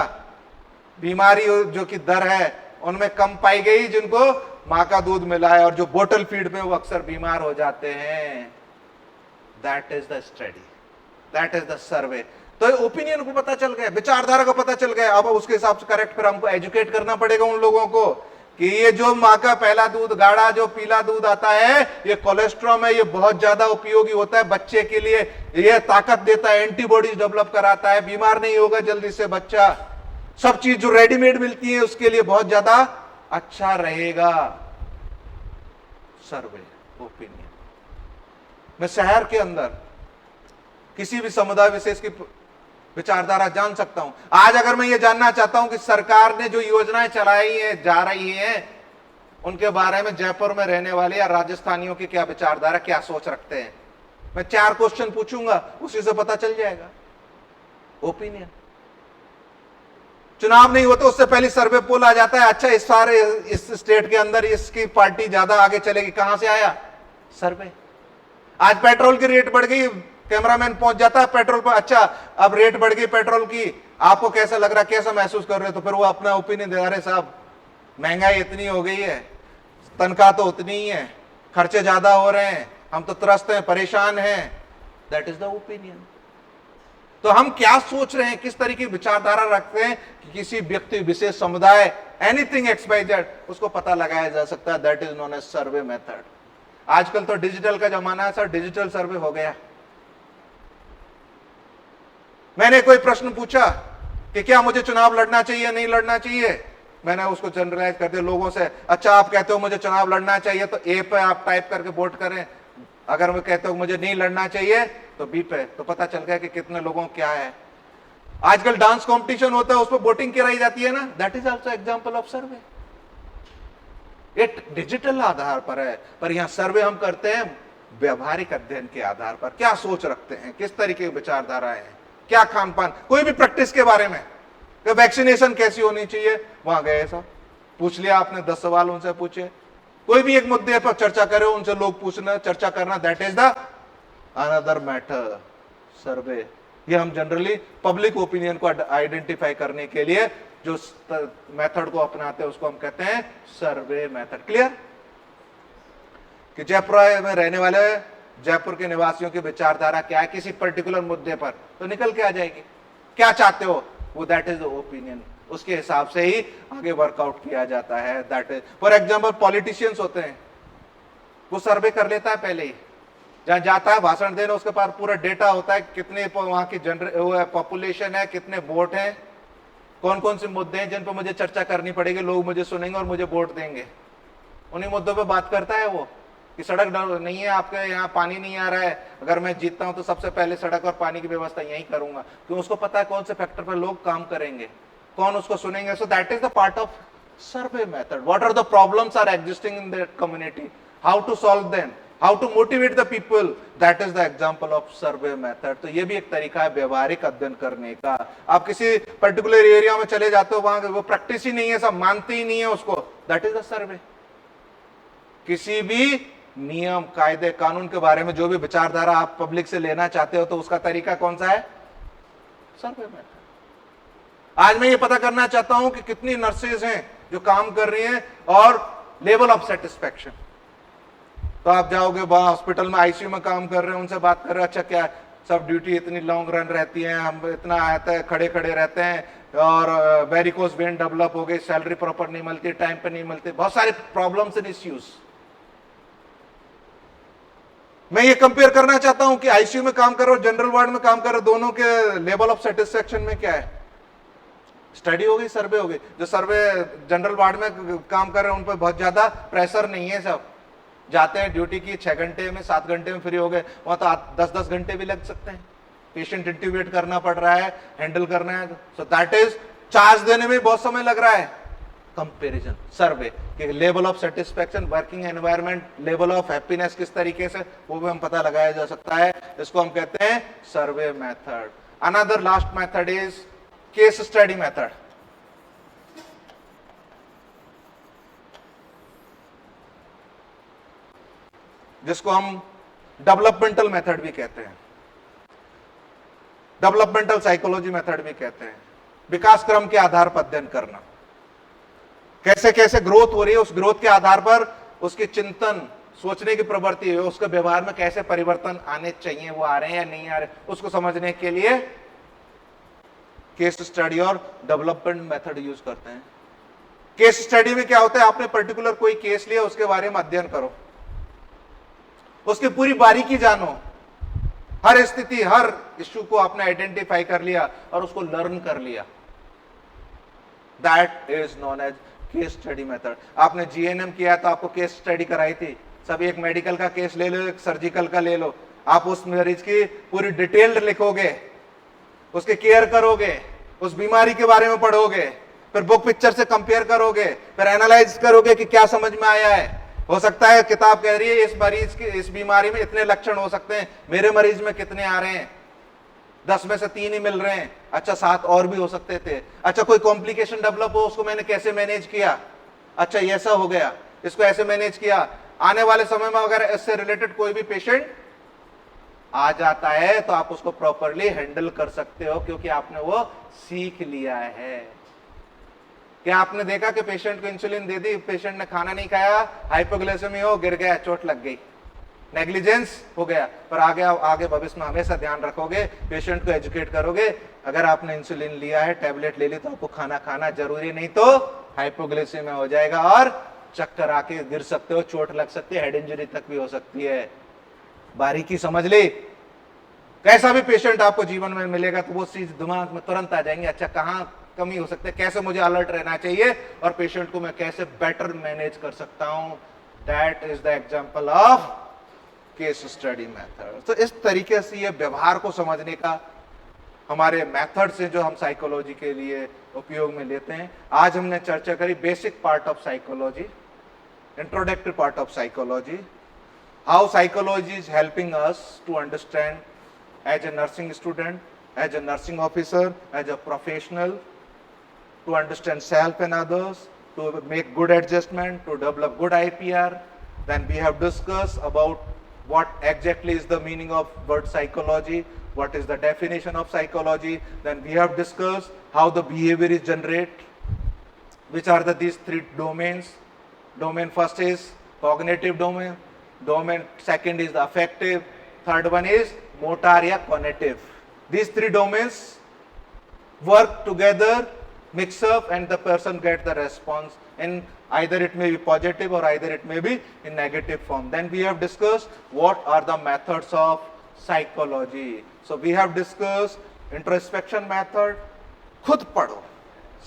बीमारी जो कि दर है उनमें कम पाई गई जिनको मां का दूध मिला है, और जो बोतल फीड पे वो अक्सर बीमार हो जाते हैं। That is the study, that is the survey. तो ओपिनियन को पता चल गया, विचारधारा को पता चल गया। अब उसके हिसाब से करेक्ट फिर हमको एजुकेट करना पड़ेगा उन लोगों को कि ये जो माँ का पहला दूध, गाढ़ा जो पीला दूध आता है, ये कोलेस्ट्रॉल है, ये बहुत ज्यादा उपयोगी होता है बच्चे के लिए, ये ताकत देता है, एंटीबॉडीज डेवलप कराता है, बीमार नहीं होगा जल्दी से बच्चा, सब चीज जो रेडीमेड मिलती है उसके लिए बहुत ज्यादा अच्छा रहेगा। सर्वे, ओपिनियन। मैं शहर के अंदर किसी भी समुदाय विशेष की विचारधारा जान सकता हूं। आज अगर मैं ये जानना चाहता हूं कि सरकार ने जो योजनाएं चलाई है, जा रही हैं, उनके बारे में जयपुर में रहने वाले या राजस्थानियों की क्या विचारधारा, क्या सोच रखते हैं, मैं 4 क्वेश्चन पूछूंगा, उसी से पता चल जाएगा। ओपिनियन। चुनाव नहीं होता उससे पहले सर्वे पोल आ जाता है, अच्छा इस सारे इस स्टेट के अंदर इसकी पार्टी ज्यादा आगे चलेगी, कहां से आया, सर्वे। आज पेट्रोल की रेट बढ़ गई, कैमरामैन पहुंच जाता है पेट्रोल पर, अच्छा अब रेट बढ़ गई पेट्रोल की, आपको कैसा लग रहा, कैसा महसूस कर रहे हो, तो फिर वो अपना ओपिनियन दे रहे, साहब महंगाई इतनी हो गई है, तनख्वाह तो उतनी ही है, खर्चे ज्यादा हो रहे हैं, हम तो त्रस्त हैं, परेशान हैं। That is the opinion. तो हम क्या सोच रहे हैं, किस तरीके की विचारधारा रखते हैं कि किसी व्यक्ति विशेष समुदाय, एनीथिंग XYZ, उसको पता लगाया जा सकता है। That is known as survey method. आजकल तो डिजिटल का जमाना है सर, डिजिटल सर्वे हो गया। मैंने कोई प्रश्न पूछा कि क्या मुझे चुनाव लड़ना चाहिए, नहीं लड़ना चाहिए, मैंने उसको जनरलाइज कर दिया लोगों से, अच्छा आप कहते हो मुझे चुनाव लड़ना चाहिए तो ए पे आप टाइप करके वोट करें, अगर वो कहते हो मुझे नहीं लड़ना चाहिए तो बी पे, तो पता चल गया कि कितने लोगों क्या है। आजकल डांस कंपटीशन होता है, उस पर वोटिंग कराई जाती है ना, that is also example of सर्वे। ये डिजिटल आधार पर है, पर यहां सर्वे हम करते हैं व्यवहारिक अध्ययन के आधार पर, क्या सोच रखते हैं, किस तरीके की विचारधाराएं हैं, क्या खान पान, कोई भी प्रैक्टिस के बारे में, कि वैक्सीनेशन कैसी होनी चाहिए, वहां गए सब पूछ लिया आपने, 10 सवाल उनसे पूछे, कोई भी एक मुद्दे पर चर्चा करे, उनसे लोग पूछना, चर्चा करना, that is the another matter, survey. ये हम जनरली पब्लिक ओपिनियन को आइडेंटिफाई करने के लिए जो मेथड को अपनाते हैं उसको हम कहते हैं सर्वे मेथड। क्लियर? कि जयपुर में रहने वाले जयपुर के निवासियों की विचारधारा क्या है किसी पर्टिकुलर मुद्दे पर, तो निकल के आ जाएगी, क्या चाहते हो वो, दैट इज द ओपिनियन, उसके हिसाब से ही आगे वर्कआउट किया जाता है। That is, for example politicians होते हैं, वो सर्वे कर लेता है पहले ही, जहां जाता है भाषण देने उसके पास पूरा डेटा होता है, कितने वहां की पॉपुलेशन है, कितने वोट हैं, कौन कौन से मुद्दे हैं जिन पर मुझे चर्चा करनी पड़ेगी, लोग मुझे सुनेंगे और मुझे वोट देंगे, उन्हीं मुद्दों पे बात करता है वो। कि सड़क नहीं है आपके यहाँ, पानी नहीं आ रहा है, अगर मैं जीतता हूं तो सबसे पहले सड़क और पानी की व्यवस्था यही करूंगा, क्योंकि उसको पता है कौन से फैक्टर पर लोग काम करेंगे, कौन उसको सुनेंगे। So that is the part of survey method. What are the problems are existing in that community, how to solve them, how to motivate the people, that is the example of survey method. तो ये भी एक तरीका है व्यवहारिक अध्ययन करने का। आप किसी पर्टिकुलर एरिया में चले जाते हो, वहां वो प्रैक्टिस ही नहीं है, सब मानते ही नहीं है उसको, दैट इज द सर्वे। किसी भी नियम, कायदे, कानून के बारे में जो भी विचारधारा आप पब्लिक से लेना चाहते हो तो उसका तरीका कौन सा है, सर्वे मेथड। आज मैं ये पता करना चाहता हूं कि कितनी नर्सेज हैं जो काम कर रही हैं और लेवल ऑफ सेटिस्फैक्शन, तो आप जाओगे वहां हॉस्पिटल में, आईसीयू में काम कर रहे हैं, उनसे बात कर रहे हैं, अच्छा क्या सब ड्यूटी इतनी लॉन्ग रन रहती है, हम इतना आता है, खड़े खड़े रहते हैं और वेरिकोस वेन डेवलप हो गई, सैलरी प्रॉपर नहीं मिलती, टाइम पे नहीं मिलती, बहुत सारे प्रॉब्लम्स एंड इश्यूज। मैं ये कंपेयर करना चाहता हूं कि आईसीयू में काम कर रहे हो, जनरल वार्ड में काम कर रहे हो, दोनों के लेवल ऑफ सेटिस्फेक्शन में क्या है? स्टडी हो गई, सर्वे हो गई। जो सर्वे जनरल वार्ड में काम कर रहे हैं उन पर बहुत ज्यादा प्रेशर नहीं है, सब जाते हैं ड्यूटी की 6 घंटे में 7 घंटे में फ्री हो गए, वहां तो 10-10 घंटे भी लग सकते हैं, पेशेंट इंट्यूबेट करना पड़ रहा है, हैंडल करना है, सो दैट इज चार्ज देने में बहुत समय लग रहा है। कंपैरिजन सर्वे कि level of satisfaction, working environment, level of happiness किस तरीके से, वो भी हम पता लगाया जा सकता है, इसको हम कहते हैं survey method. Another last method is case study method. जिसको हम डेवलपमेंटल मेथड भी कहते हैं, डेवलपमेंटल साइकोलॉजी मेथड भी कहते हैं। विकास क्रम के आधार पर अध्ययन करना, कैसे कैसे ग्रोथ हो रही है, उस ग्रोथ के आधार पर उसकी चिंतन, सोचने की प्रवृत्ति है, उसके व्यवहार में कैसे परिवर्तन आने चाहिए, वो आ रहे हैं या नहीं आ रहे, उसको समझने के लिए केस स्टडी और डेवलपमेंट मेथड यूज करते हैं। केस स्टडी में क्या होता है, आपने पर्टिकुलर कोई केस लिया, उसके बारे में अध्ययन करो, उसकी पूरी बारीकी जानो, हर स्थिति, हर इश्यू को आपने आइडेंटिफाई कर लिया और उसको लर्न कर लिया, that is known as case study method. आपने जीएनएम किया तो आपको केस स्टडी कराई थी, सब एक मेडिकल का केस ले लो, एक सर्जिकल का ले लो, आप उस मरीज की पूरी डिटेल्ड लिखोगे, उसके केयर करोगे, उस बीमारी के बारे में पढ़ोगे, फिर बुक पिक्चर से कंपेयर करोगे, फिर एनालाइज करोगे कि क्या समझ में आया है। हो सकता है किताब कह रही है इस मरीज की, इस बीमारी में इतने लक्षण हो सकते हैं, मेरे मरीज में कितने आ रहे हैं, 10 में से 3 ही मिल रहे हैं, अच्छा 7 और भी हो सकते थे, अच्छा कोई कॉम्प्लिकेशन डेवलप हो, उसको मैंने कैसे मैनेज किया, अच्छा ये ऐसा हो गया, इसको ऐसे मैनेज किया। आने वाले समय में अगर इससे रिलेटेड कोई भी पेशेंट आ जाता है तो आप उसको प्रॉपरली हैंडल कर सकते हो, क्योंकि आपने वो सीख लिया है। क्या आपने देखा कि पेशेंट को इंसुलिन दे दी, पेशेंट ने खाना नहीं खाया, हाइपोग्लाइसेमी हो, गिर गया, चोट लग गई, नेग्लिजेंस हो गया, पर आगे भविष्य में हमेशा ध्यान रखोगे, पेशेंट को एजुकेट करोगे, अगर आपने इंसुलिन लिया है, टैबलेट ले ली, तो आपको खाना खाना जरूरी, नहीं तो हाइपोग्लाइसेमिया हो जाएगा और चक्कर आके गिर सकते हो, चोट लग सकती है, हेड इंजरी तक भी हो सकती है। बारीकी समझ ली, कैसा भी पेशेंट आपको जीवन में मिलेगा तो वो चीज दिमाग में तुरंत आ जाएंगे, अच्छा कहां कमी हो सकती है, कैसे मुझे अलर्ट रहना चाहिए और पेशेंट को मैं कैसे बेटर मैनेज कर सकता हूं। That is the example of case study method. तो इस तरीके से ये व्यवहार को समझने का हमारे मेथड्स हैं जो हम साइकोलॉजी के लिए उपयोग में लेते हैं। आज हमने चर्चा करी basic part of psychology, introductory part of psychology, how psychology is helping us to understand as a nursing student, as a nursing officer, as a professional, to understand self and others, to make good adjustment, to develop good IPR. Then we have discussed about what exactly is the meaning of word psychology, what is the definition of psychology. Then we have discussed how the behavior is generated, which are these 3 domains. Domain first is cognitive domain, domain second is the affective, third one is motor or cognitive. These 3 domains work together, mix up, and the person get the response in either it may be positive or either it may be in negative form. Then we have discussed what are the methods of psychology. So we have discussed introspection method, khud padho,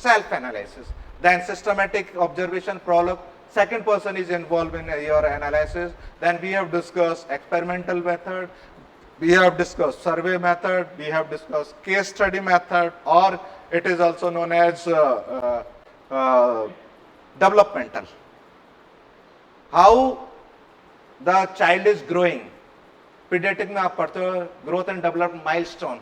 self analysis, then systematic observation problem, second person is involved in your analysis. Then we have discussed experimental method, we have discussed survey method, we have discussed case study method, or it is also known as developmental. How the child is growing. Paediatric में आप पढ़ते हो growth and development milestone,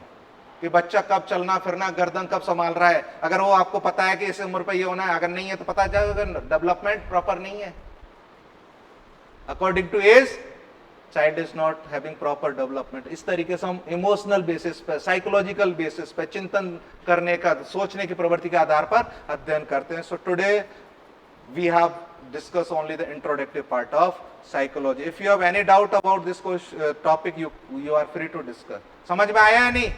कि बच्चा कब चलना फिरना, गर्दन कब संभाल रहा है, अगर वो आपको पता है कि इस उम्र पे ये होना है, अगर नहीं है तो पता चलेगा डेवलपमेंट प्रॉपर नहीं है। According to age child is not having proper development. इस तरीके से हम इमोशनल बेसिस पे, साइकोलॉजिकल बेसिस पे चिंतन करने का, सोचने की प्रवृत्ति के आधार पर अध्ययन करते हैं। So today we have discuss only the introductory part of psychology. If you have any doubt about this topic, you are free to discuss. समझ में आया या नहीं?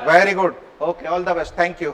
Very good. Okay, all the best. Thank you.